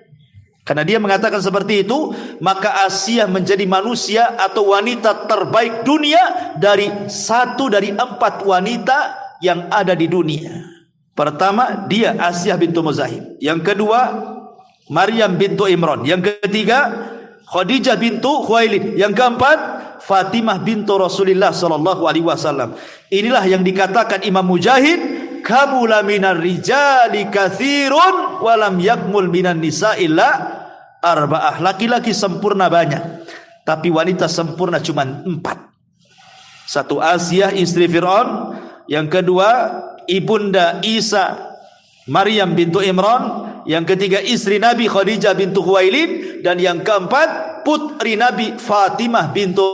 Karena dia mengatakan seperti itu, maka Asiyah menjadi manusia atau wanita terbaik dunia dari 1 dari 4 wanita yang ada di dunia. Pertama, dia Asiyah bintu Muzahim. Yang kedua, Maryam bintu Imran. Yang ketiga, Khadijah bintu Khuwailid. Yang keempat, Fatimah bintu Rasulullah sallallahu alaihi wasallam. Inilah yang dikatakan Imam Mujahid, kamula minar rijali katsirun wa lam yakmul minan nisa illa arba'ah. Laki-laki sempurna banyak, tapi wanita sempurna cuma 4. Satu, Asiyah istri Fir'aun. Yang kedua, ibunda Isa Maryam bintu Imran. Yang ketiga, istri Nabi Khadijah bintu Khuwailid. Dan yang keempat, putri Nabi Fatimah bintu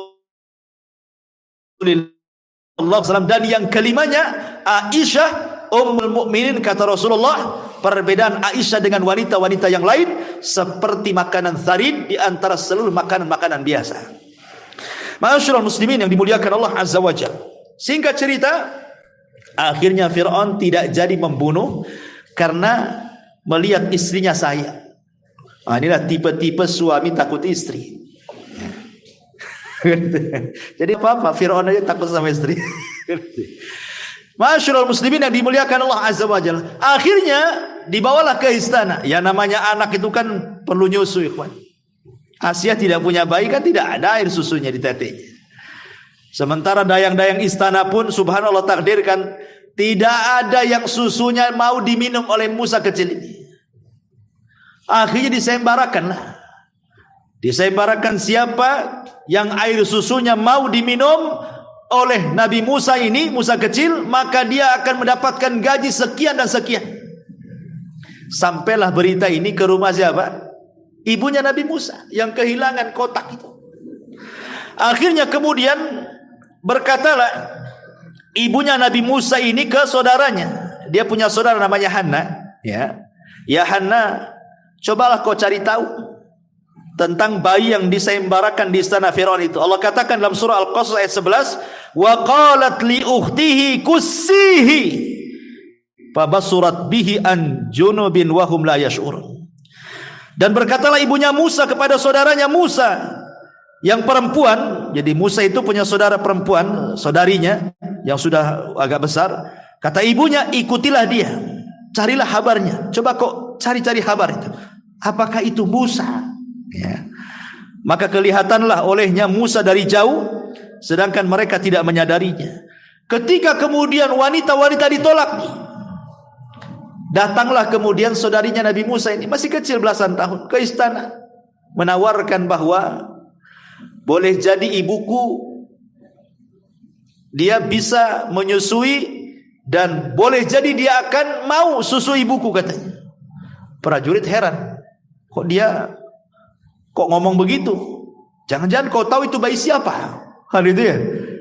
Allah SAW. Dan yang kelimanya, Aisyah Ummul Mukminin. Kata Rasulullah, perbedaan Aisyah dengan wanita-wanita yang lain seperti makanan tharid di antara seluruh makanan-makanan biasa. Ma'asyiral muslimin yang dimuliakan Allah Azza wa Jalla. Singkat cerita, akhirnya Fir'aun tidak jadi membunuh karena melihat istrinya sayang. Inilah tipe-tipe suami takut istri. Jadi apa-apa Fir'aun aja takut sama istri. Ma'asyiral muslimin yang dimuliakan Allah Azza wa Jalla. Akhirnya dibawalah ke istana. Ya namanya anak itu kan perlu nyusu, ikhwan. Asiyah tidak punya bayi kan tidak ada air susunya di tetenya. Sementara dayang-dayang istana pun subhanallah takdirkan tidak ada yang susunya mau diminum oleh Musa kecil ini. Akhirnya disembarakanlah. Disembarakan siapa yang air susunya mau diminum oleh Nabi Musa ini, Musa kecil, maka dia akan mendapatkan gaji sekian dan sekian. Sampailah berita ini ke rumah siapa? Ibunya Nabi Musa yang kehilangan kotak itu. Akhirnya kemudian berkatalah ibunya Nabi Musa ini ke saudaranya. Dia punya saudara namanya Hanna, ya. Ya Hanna, cobalah kau cari tahu tentang bayi yang disembarakan di istana Firaun itu. Allah katakan dalam surah Al-Qasas ayat 11, wa qalat li ukhtihi kussihi fabasurat bihi an junubin wa hum la yash'urun. Dan berkatalah ibunya Musa kepada saudaranya Musa yang perempuan. Jadi Musa itu punya saudara perempuan, saudarinya yang sudah agak besar. Kata ibunya, ikutilah dia, carilah kabarnya. Coba kok cari-cari kabar itu. Apakah itu Musa? Ya. Maka kelihatanlah olehnya Musa dari jauh, sedangkan mereka tidak menyadarinya. Ketika kemudian wanita-wanita ditolak, datanglah kemudian saudarinya Nabi Musa ini, masih kecil belasan tahun, ke istana, menawarkan bahwa boleh jadi ibuku dia bisa menyusui dan boleh jadi dia akan mau susu ibuku, katanya. Prajurit heran, kok ngomong begitu? Jangan-jangan kau tahu itu bayi siapa? Hal itu ya.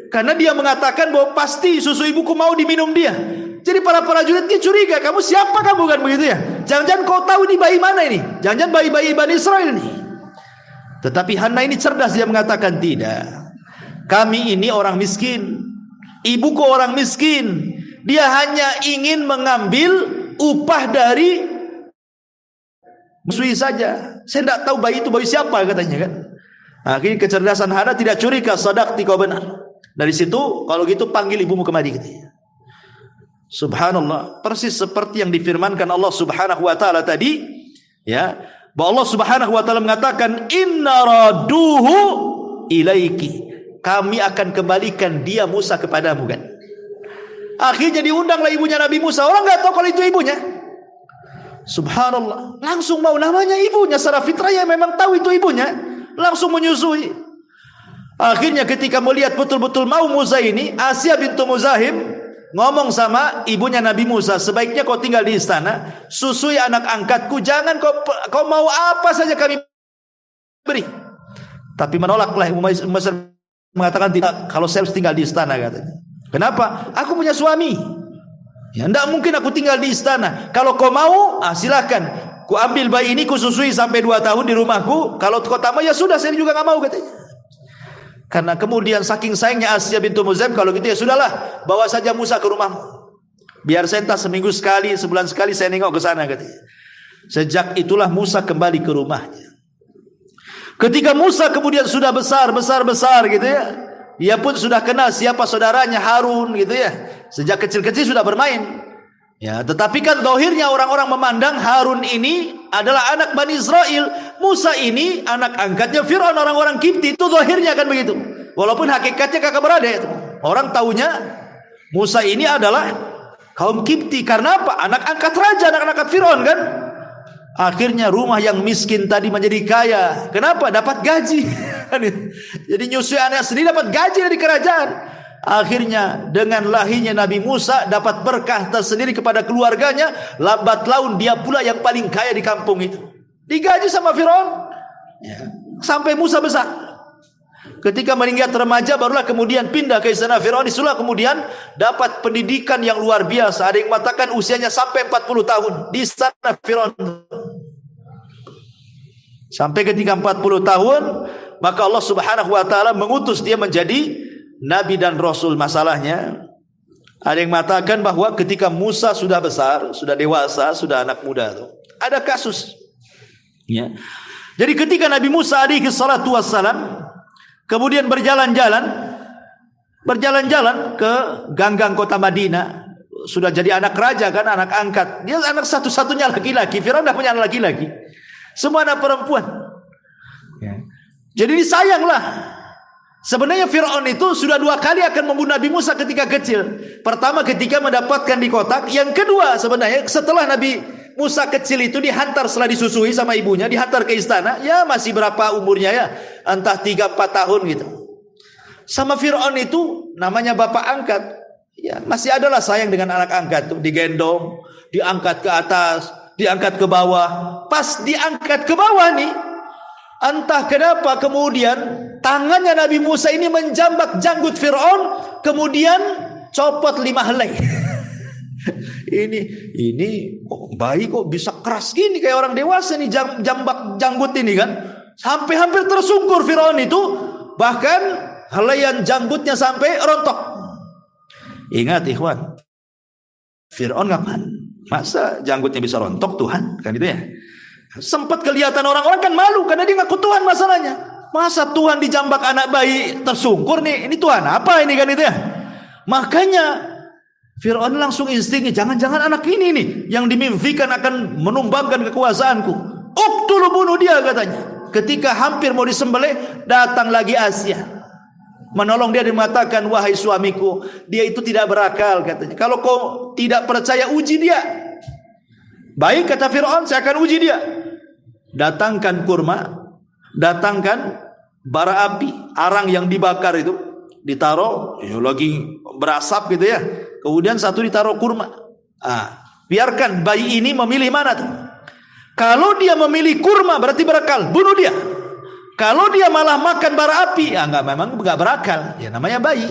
Karena dia mengatakan bahwa pasti susu ibuku mau diminum dia. Jadi para prajurit ini curiga, kamu siapa kamu, kan begitu ya? Jangan-jangan kau tahu ini bayi mana ini? Jangan-jangan bayi-bayi Bani Israel ini. Tetapi Hanna ini cerdas, dia mengatakan tidak. Kami ini orang miskin. Ibuku orang miskin. Dia hanya ingin mengambil upah dari musui saja. Saya tidak tahu bayi itu bayi siapa, katanya kan. Akhirnya kecerdasan Hana tidak curiga, sadaqti, kau benar. Dari situ, kalau gitu panggil ibumu kemari, katanya. Subhanallah, persis seperti yang difirmankan Allah Subhanahu wa taala tadi, ya, bahwa Allah Subhanahu wa taala mengatakan inna raduhu ilaiki. Kami akan kembalikan dia Musa kepadamu, kan. Akhirnya diundanglah ibunya Nabi Musa. Orang enggak tahu kalau itu ibunya. Subhanallah, langsung mau, namanya ibunya, secara fitrahnya memang tahu itu ibunya, langsung menyusui. Akhirnya ketika melihat betul-betul mau Musa ini, Asiyah bintu Muzahim ngomong sama ibunya Nabi Musa, sebaiknya kau tinggal di istana, susui anak angkatku, jangan kau mau apa saja kami beri. Tapi menolaklah Musa, mengatakan tidak, kalau saya harus tinggal di istana, katanya. Kenapa? Aku punya suami. Ya, tidak mungkin aku tinggal di istana. Kalau kau mau, silakan. Ku ambil bayi ini, ku susui sampai 2 tahun di rumahku. Kalau kau tak mau, ya sudah, saya juga nggak mau, katanya. Karena kemudian saking sayangnya Asiyah bintu Muzahim, kalau gitu ya sudahlah, bawa saja Musa ke rumahmu. Biar saya entah seminggu sekali, sebulan sekali saya nengok ke sana, katanya. Sejak itulah Musa kembali ke rumahnya. Ketika Musa kemudian sudah besar gitu ya, dia pun sudah kenal siapa saudaranya Harun gitu ya. Sejak kecil-kecil sudah bermain. Ya, tetapi kan zahirnya orang-orang memandang Harun ini adalah anak Bani Israel, Musa ini anak angkatnya Fir'aun, orang-orang Kipti. Itu zahirnya kan begitu. Walaupun hakikatnya kakak beradik. Orang taunya Musa ini adalah kaum Kipti. Karena apa? Anak angkat raja, anak angkat Fir'aun kan. Akhirnya rumah yang miskin tadi menjadi kaya. Kenapa? Dapat gaji. Jadi nyusui anak sendiri dapat gaji dari kerajaan. Akhirnya dengan lahirnya Nabi Musa dapat berkah tersendiri kepada keluarganya. Lambat laun dia pula yang paling kaya di kampung itu. Digaji sama Firaun ya, sampai Musa besar. Ketika meninggal remaja barulah kemudian pindah ke istana Firaun. Isulah kemudian dapat pendidikan yang luar biasa. Ada yang mengatakan usianya sampai 40 tahun di istana Firaun. Sampai ketika 40 tahun maka Allah Subhanahu wa taala mengutus dia menjadi Nabi dan Rasul. Masalahnya ada yang mengatakan bahwa ketika Musa sudah besar, sudah dewasa, sudah anak muda tuh, ada kasus ya. Jadi ketika Nabi Musa alaihi salatu wassalam kemudian berjalan-jalan ke ganggang kota Madinah, sudah jadi anak raja kan, anak angkat. Dia anak satu-satunya laki-laki. Firaun dah punya anak laki-laki, semua anak perempuan ya. Jadi disayanglah. Sebenarnya Fir'aun itu sudah 2 kali akan membunuh Nabi Musa ketika kecil. Pertama ketika mendapatkan di kotak. Yang kedua sebenarnya setelah Nabi Musa kecil itu dihantar setelah disusui sama ibunya, dihantar ke istana. Ya masih berapa umurnya ya, entah 3-4 tahun gitu. Sama Fir'aun itu namanya bapak angkat. Ya masih adalah sayang dengan anak angkat tuh. Digendong, diangkat ke atas, diangkat ke bawah. Pas diangkat ke bawah nih, entah kenapa kemudian tangannya Nabi Musa ini menjambak janggut Fir'aun, kemudian copot 5 helai. ini bayi kok bisa keras gini kayak orang dewasa nih, jambak janggut ini kan. Sampai hampir tersungkur Fir'aun itu, bahkan helaian janggutnya sampai rontok. Ingat ikhwan, Fir'aun kapan? Masa janggutnya bisa rontok Tuhan? Kan itu ya. Sempat kelihatan orang-orang kan malu karena dia ngaku Tuhan masalahnya. Masa Tuhan dijambak anak bayi tersungkur nih, ini Tuhan apa ini kan itu ya. Makanya Fir'aun langsung instingnya, jangan-jangan anak ini nih yang dimimpikan akan menumbangkan kekuasaanku. Uktulu, bunuh dia katanya. Ketika hampir mau disembelih, datang lagi Asia menolong dia dan mengatakan, wahai suamiku, dia itu tidak berakal katanya. Kalau kau tidak percaya, uji dia. Baik kata Fir'aun, saya akan uji dia. Datangkan kurma, datangkan bara api, arang yang dibakar itu ditaruh, ya lagi berasap gitu ya. Kemudian satu ditaruh kurma. Biarkan bayi ini memilih mana tuh. Kalau dia memilih kurma berarti berakal, bunuh dia. Kalau dia malah makan bara api, ya memang enggak berakal, ya namanya bayi.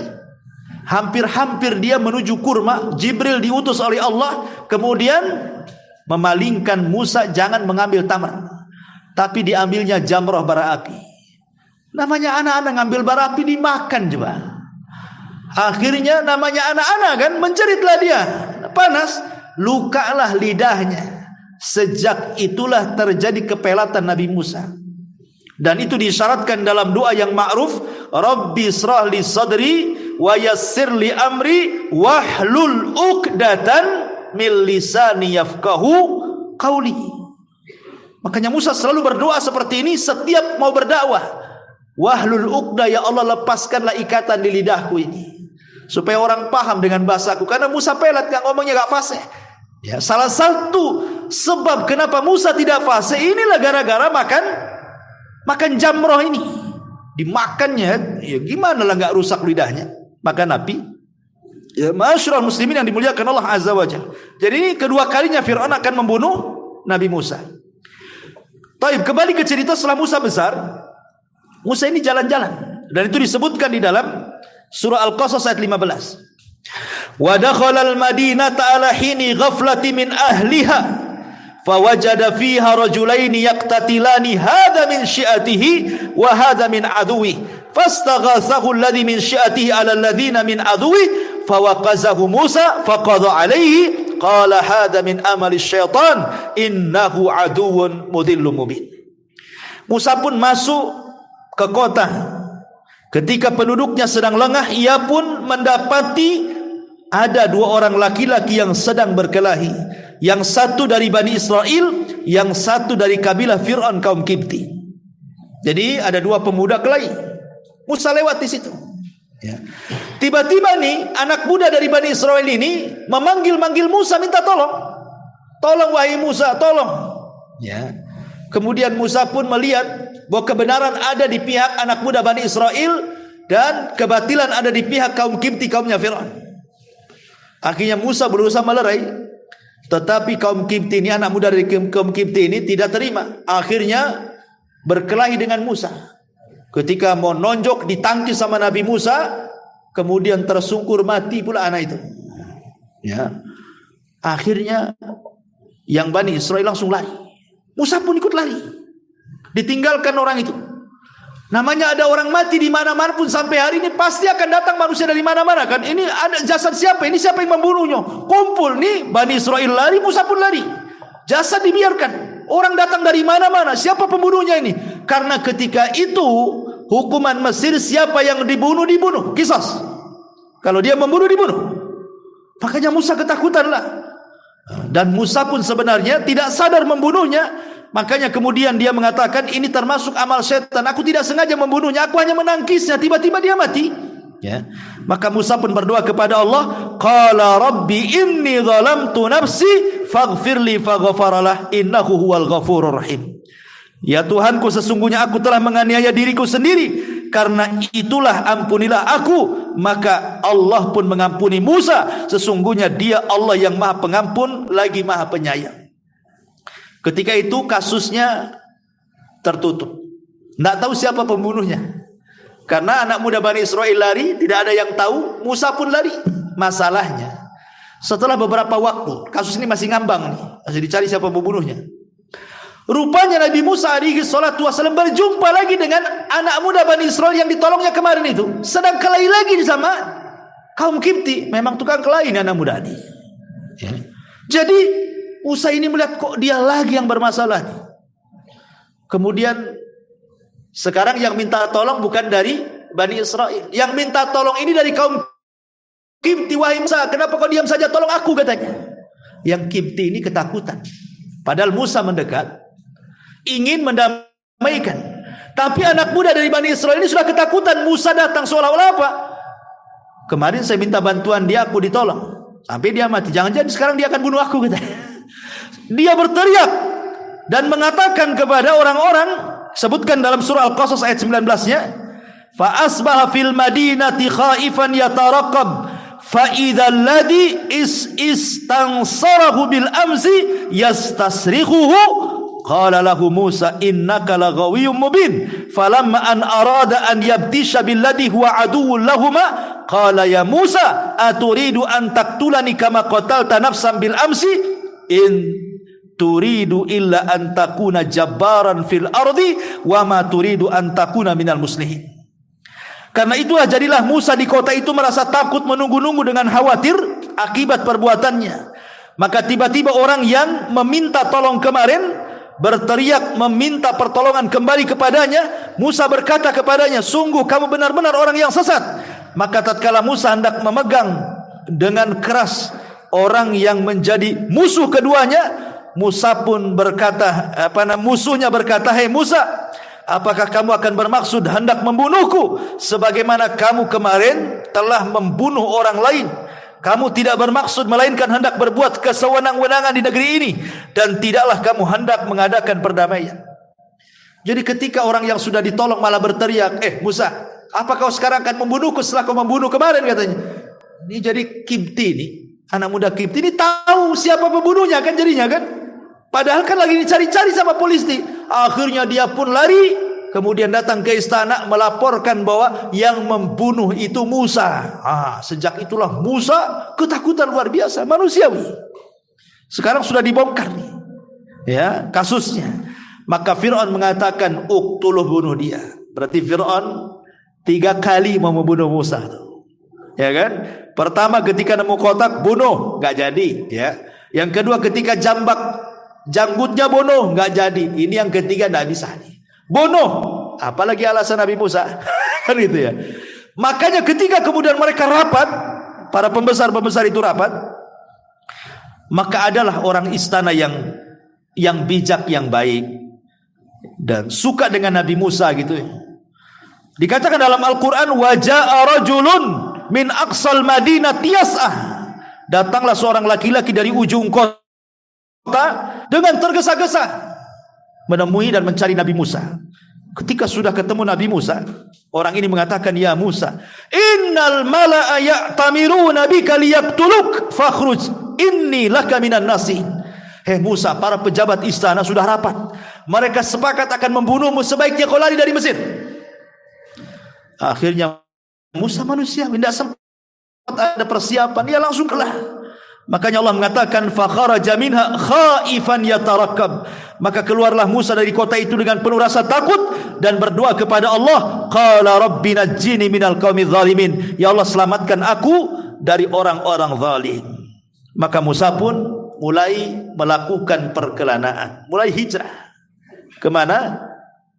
Hampir-hampir dia menuju kurma, Jibril diutus oleh Allah, kemudian memalingkan Musa jangan mengambil tamar, tapi diambilnya jamrah bara api. Namanya anak-anak ngambil bara api dimakan coba. Akhirnya namanya anak-anak kan, menjeritlah dia, panas, lukalah lidahnya. Sejak itulah terjadi kepelatan Nabi Musa. Dan itu disyaratkan dalam doa yang ma'ruf, Rabbi israh li sadri wa yassir li amri wahlul uqdatan min lisani yafqahu qauli. Makanya Musa selalu berdoa seperti ini setiap mau berdakwah. Wahlul uqdah, ya Allah lepaskanlah ikatan di lidahku ini, supaya orang paham dengan bahasaku. Karena Musa pelat, gak ngomongnya gak fasih. Ya, salah satu sebab kenapa Musa tidak fasih inilah gara-gara makan jamroh ini. Dimakannya, ya gimana lah gak rusak lidahnya. Maka Nabi, ya masyarul muslimin yang dimuliakan Allah Azza wa Jalla. Jadi ini kedua kalinya Fir'aun akan membunuh Nabi Musa. Taib, kembali ke cerita setelah Musa besar. Musa ini jalan-jalan, dan itu disebutkan di dalam surah Al-Qasas ayat 15. Wa dakhala al-madinata ala hini ghaflati min ahliha fawajada fiha rajulaini yaqtatilani hadha min syi'atihi wa hadha min aduwi fastaghathahu alladhi min syi'atihi ala alladhina min aduwi fawaqazahu Musa faqadha alayhi qala hadha min amali syaitan innahu aduwwun mudhillun mubin. Musa pun masuk ke kota. Ketika penduduknya sedang lengah, ia pun mendapati ada dua orang laki-laki yang sedang berkelahi. Yang satu dari Bani Israel, yang satu dari kabilah Fir'aun kaum Kipti. Jadi ada dua pemuda kelahi. Musa lewat di situ. Ya. Tiba-tiba nih anak muda dari Bani Israel ini memanggil-manggil Musa, minta tolong. Tolong wahai Musa, tolong. Ya. Kemudian Musa pun melihat bahwa kebenaran ada di pihak anak muda Bani Israel dan kebatilan ada di pihak kaum Kipti, kaumnya Fir'aun. Akhirnya Musa berusaha melerai, tetapi kaum Kipti ini, anak muda dari kaum Kipti ini tidak terima. Akhirnya berkelahi dengan Musa. Ketika mau nonjok, ditangkis sama Nabi Musa, kemudian tersungkur mati pula anak itu. Ya. Akhirnya yang Bani Israel langsung lari. Musa pun ikut lari. Ditinggalkan orang itu. Namanya ada orang mati di mana-mana pun sampai hari ini pasti akan datang manusia dari mana-mana kan. Ini ada jasad siapa? Ini siapa yang membunuhnya? Kumpul nih Bani Israel lari, Musa pun lari. Jasad dibiarkan. Orang datang dari mana-mana. Siapa pembunuhnya ini? Karena ketika itu hukuman Mesir, siapa yang dibunuh, dibunuh. Qisas. Kalau dia membunuh, dibunuh. Makanya Musa ketakutanlah. Dan Musa pun sebenarnya tidak sadar membunuhnya. Makanya kemudian dia mengatakan, ini termasuk amal setan. Aku tidak sengaja membunuhnya, aku hanya menangkisnya. Tiba-tiba dia mati. Ya. Maka Musa pun berdoa kepada Allah, qala rabbi inni zalamtu nafsi faghfirli faghfaralah innahu huwal ghafurur rahim. Ya Tuhanku, sesungguhnya aku telah menganiaya diriku sendiri, karena itulah ampunilah aku. Maka Allah pun mengampuni Musa, sesungguhnya dia Allah yang maha pengampun lagi maha penyayang. Ketika itu kasusnya tertutup. Tidak tahu siapa pembunuhnya. Karena anak muda Bani Israel lari, tidak ada yang tahu. Musa pun lari. Masalahnya, setelah beberapa waktu, kasus ini masih ngambang nih, masih dicari siapa pembunuhnya. Rupanya Nabi Musa alaihi salatu wasallam berjumpa lagi dengan anak muda Bani Israel yang ditolongnya kemarin itu. Sedang kelahi lagi sama kaum Kipti. Memang tukang kelahi anak muda ini. Ya. Jadi Musa ini melihat kok dia lagi yang bermasalah. Kemudian sekarang yang minta tolong bukan dari Bani Israel. Yang minta tolong ini dari kaum Kipti. Wahai Musa, kenapa kau diam saja, tolong aku, katanya. Yang Kipti ini ketakutan. Padahal Musa mendekat, ingin mendamaikan. Tapi anak muda dari Bani Israel ini sudah ketakutan. Musa datang seolah-olah apa? Kemarin saya minta bantuan dia, aku ditolong. Sampai dia mati. Jangan-jangan sekarang dia akan bunuh aku, katanya. Dia berteriak dan mengatakan kepada orang-orang, sebutkan dalam surah Al-Qasas ayat 19-nya, fa asbaha fil madinati khaifan yataraqab fa idzal ladzi istansarahu bil amsi yastasrikhuhu qala lahu Musa innaka laghawiyyun mubin falamma an arada an yabtisha billadhi huwa aduwwun lahumā qala ya Musa aturidu an taqtulani kama qatalta nafsan bil amsi in turidu illa an takuna jabbaran fil ardi wa ma turidu an takuna minal muslihin. Karena itulah jadilah Musa di kota itu merasa takut, menunggu-nunggu dengan khawatir akibat perbuatannya. Maka tiba-tiba orang yang meminta tolong kemarin berteriak meminta pertolongan kembali kepadanya. Musa berkata kepadanya, sungguh kamu benar-benar orang yang sesat. Maka tatkala Musa hendak memegang dengan keras orang yang menjadi musuh keduanya, Musa pun berkata, musuhnya berkata, "Hei Musa, apakah kamu akan bermaksud hendak membunuhku sebagaimana kamu kemarin telah membunuh orang lain? Kamu tidak bermaksud melainkan hendak berbuat kesewenang-wenangan di negeri ini, dan tidaklah kamu hendak mengadakan perdamaian." Jadi ketika orang yang sudah ditolong malah berteriak, Musa, apa kau sekarang akan membunuhku setelah kau membunuh kemarin, katanya. Ini jadi Kipti ini, anak muda Kipti ini tahu siapa pembunuhnya kan jadinya kan. Padahal kan lagi dicari-cari sama polisi. Akhirnya dia pun lari, kemudian datang ke istana melaporkan bahwa yang membunuh itu Musa. Sejak itulah Musa ketakutan luar biasa, manusiawi. Sekarang sudah dibongkar nih, ya kasusnya. Maka Fir'aun mengatakan, uktuluh, bunuh dia. Berarti Fir'aun 3 kali mau membunuh Musa, ya kan? Pertama ketika nemu kotak, bunuh, nggak jadi, ya. Yang kedua ketika janggutnya bunuh, nggak jadi. Ini yang ketiga nggak bisa nih. bunuh. Apalagi alasan Nabi Musa. Kan gitu ya. Makanya ketika kemudian mereka rapat, para pembesar-pembesar itu rapat, maka adalah orang istana yang bijak, yang baik dan suka dengan Nabi Musa gitu ya. Dikatakan dalam Al-Quran, waja'a rajulun min aqsal madinati yas'ah. Datanglah seorang laki-laki dari ujung kota dengan tergesa-gesa menemui dan mencari Nabi Musa. Ketika sudah ketemu Nabi Musa, orang ini mengatakan, ya Musa, innal mala'a ya'tamiruna bika liyaqtuluk fakhruj inni laka minan nasihin. Hei Musa, para pejabat istana sudah rapat. Mereka sepakat akan membunuhmu, sebaiknya kau lari dari Mesir. Akhirnya Musa manusia, tidak sempat ada persiapan, dia langsung keluar. Makanya Allah mengatakan, fakharaja minha khaifan yatarakkab. Maka keluarlah Musa dari kota itu dengan penuh rasa takut dan berdoa kepada Allah, qala rabbi najjini minal qaumidz zalimin. Ya Allah, selamatkan aku dari orang-orang zalim. Maka Musa pun mulai melakukan perkelanaan, mulai hijrah. Kemana?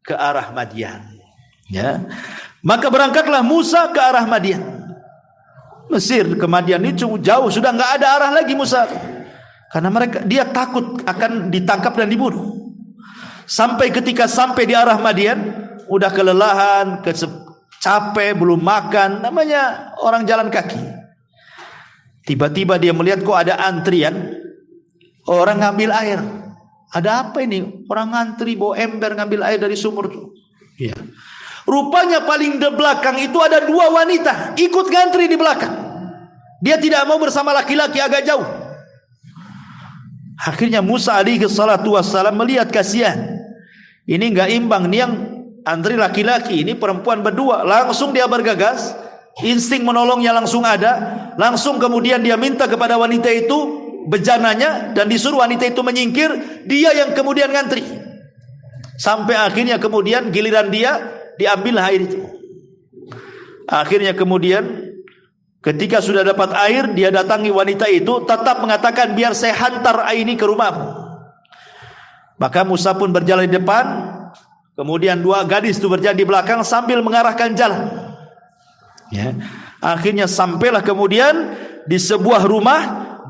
Ke arah Madian. Ya. Maka berangkatlah Musa ke arah Madian. Mesir ke Madian ini jauh, sudah enggak ada arah lagi Musa. Karena dia takut akan ditangkap dan dibunuh. Sampai ketika sampai di arah Madian, udah kelelahan, capek, belum makan, namanya orang jalan kaki. Tiba-tiba dia melihat kok ada antrian orang ngambil air. Ada apa ini? Orang ngantri bawa ember ngambil air dari sumur tuh. Iya. Rupanya paling di belakang itu ada dua wanita ikut ngantri di belakang. Dia tidak mau bersama laki-laki, agak jauh. Akhirnya Musa alaihi salatu wassalam melihat kasihan. Ini enggak imbang, ini yang antri laki-laki, ini perempuan berdua. Langsung dia bergegas, insting menolongnya langsung ada. Langsung kemudian dia minta kepada wanita itu bejananya dan disuruh wanita itu menyingkir. Dia yang kemudian ngantri. Sampai akhirnya kemudian giliran dia, diambil air itu. Akhirnya kemudian ketika sudah dapat air, dia datangi wanita itu, tetap mengatakan, biar saya hantar air ini ke rumahmu. Maka Musa pun berjalan di depan, kemudian dua gadis itu berjalan di belakang sambil mengarahkan jalan. Ya. Akhirnya sampailah kemudian di sebuah rumah,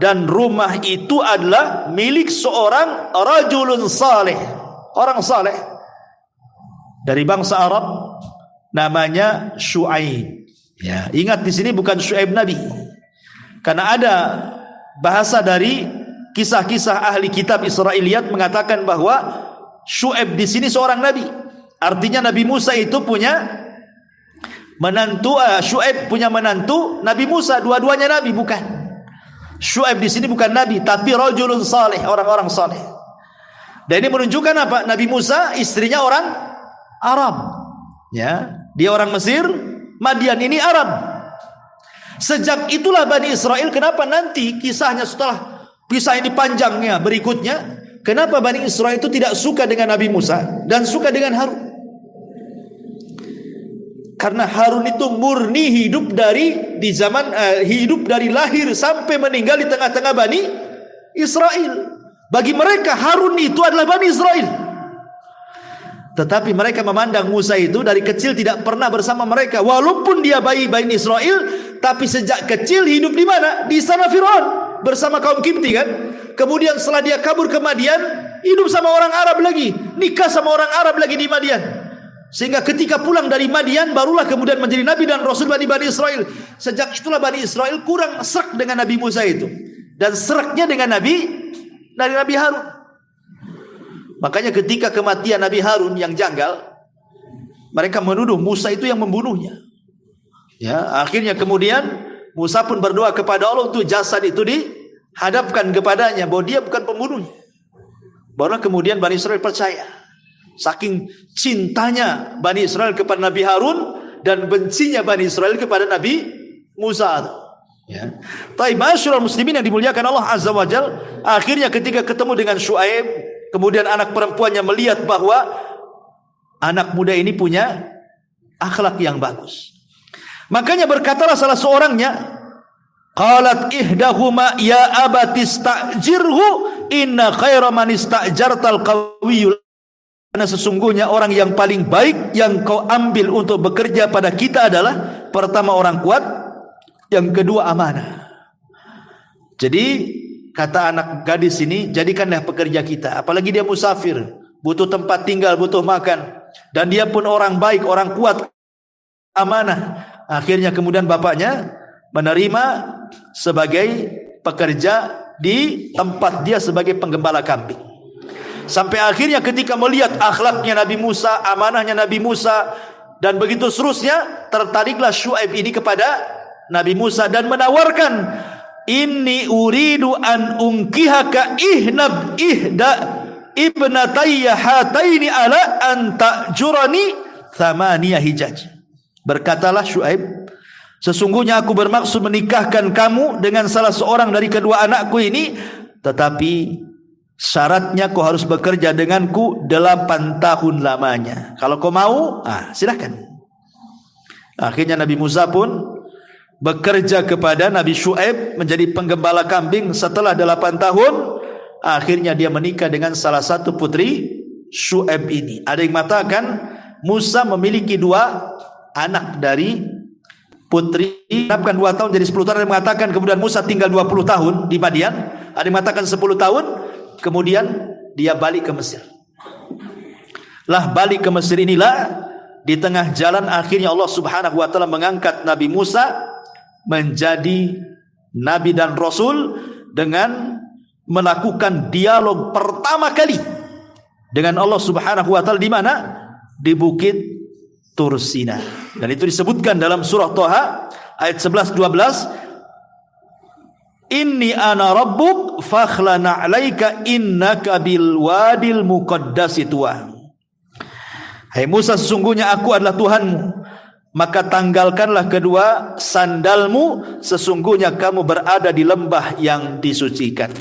dan rumah itu adalah milik seorang rajulun saleh, orang saleh dari bangsa Arab, namanya Syuaib. Ya, ingat di sini bukan Syuaib Nabi. Karena ada bahasa dari kisah-kisah ahli kitab Israiliyat mengatakan bahwa Syuaib di sini seorang nabi. Artinya Nabi Musa itu punya menantu, Syuaib punya menantu Nabi Musa, dua-duanya nabi, bukan. Syuaib di sini bukan nabi, tapi rajulun saleh, orang-orang saleh. Dan ini menunjukkan apa? Nabi Musa istrinya orang Arab. Ya, dia orang Mesir, Madian ini Arab. Sejak itulah Bani Israel, kenapa nanti kisahnya setelah kisah ini panjangnya berikutnya, kenapa Bani Israel itu tidak suka dengan Nabi Musa dan suka dengan Harun? Karena Harun itu murni hidup dari di zaman hidup dari lahir sampai meninggal di tengah-tengah Bani Israel. Bagi mereka Harun itu adalah Bani Israel. Tetapi mereka memandang Musa itu dari kecil tidak pernah bersama mereka. Walaupun dia bayi Bani Israel, tapi sejak kecil hidup di mana? Di istana Firaun bersama kaum Kipti kan. Kemudian setelah dia kabur ke Madian, hidup sama orang Arab lagi, nikah sama orang Arab lagi di Madian. Sehingga ketika pulang dari Madian, barulah kemudian menjadi Nabi dan Rasul Bani Israel. Sejak itulah Bani Israel kurang serak dengan Nabi Musa itu, dan seraknya dengan Nabi Harun. Makanya ketika kematian Nabi Harun yang janggal, mereka menuduh Musa itu yang membunuhnya. Ya, akhirnya kemudian Musa pun berdoa kepada Allah untuk jasad itu dihadapkan kepadanya bahwa dia bukan pembunuhnya. Barulah kemudian Bani Israel percaya. Saking cintanya Bani Israel kepada Nabi Harun dan bencinya Bani Israel kepada Nabi Musa. Ya. Tapi masyaallah muslimin yang dimuliakan Allah Azza wa Jalla, akhirnya ketika ketemu dengan Syuaib, kemudian anak perempuannya melihat bahwa anak muda ini punya akhlak yang bagus. Makanya berkatalah salah seorangnya, qalat ihdahuma ya abati istajirhu inna khaira man istajartal qawiyul Karena sesungguhnya orang yang paling baik yang kau ambil untuk bekerja pada kita adalah pertama orang kuat, yang kedua amanah. Jadi kata anak gadis ini, jadikanlah pekerja kita, apalagi dia musafir, butuh tempat tinggal, butuh makan, dan dia pun orang baik, orang kuat, amanah. Akhirnya kemudian bapaknya menerima sebagai pekerja di tempat dia sebagai penggembala kambing. Sampai akhirnya ketika melihat akhlaknya Nabi Musa, amanahnya Nabi Musa, dan begitu seterusnya, tertariklah Syuaib ini kepada Nabi Musa dan menawarkan, inni uridu an unkihaka ihda ibnatayya hataini ala an ta'jurani thamaniyah hijaj. Berkatalah Syuaib, sesungguhnya aku bermaksud menikahkan kamu dengan salah seorang dari kedua anakku ini, tetapi syaratnya kau harus bekerja denganku 8 tahun lamanya. Kalau kau mau, silakan. Akhirnya Nabi Musa pun bekerja kepada Nabi Syuaib menjadi penggembala kambing. Setelah 8 tahun, akhirnya dia menikah dengan salah satu putri Syuaib ini. Ada yang mengatakan Musa memiliki 2 anak dari putri. Menetapkan 2 tahun jadi 10 tahun. Ada yang mengatakan kemudian Musa tinggal 20 tahun di Madian. Ada yang mengatakan 10 tahun. Kemudian dia balik ke Mesir. Lah balik ke Mesir inilah, di tengah jalan akhirnya Allah Subhanahu wa taala mengangkat Nabi Musa menjadi nabi dan rasul dengan melakukan dialog pertama kali dengan Allah Subhanahu wa taala di mana? Di Bukit Tur Sina. Dan itu disebutkan dalam surah Thaha ayat 11 12. Inni ana rabbuk fakhlana 'alaika innaka bil wadil muqaddasi tuwa. Hai Musa, sesungguhnya aku adalah Tuhanmu, maka tanggalkanlah kedua sandalmu, sesungguhnya kamu berada di lembah yang disucikan.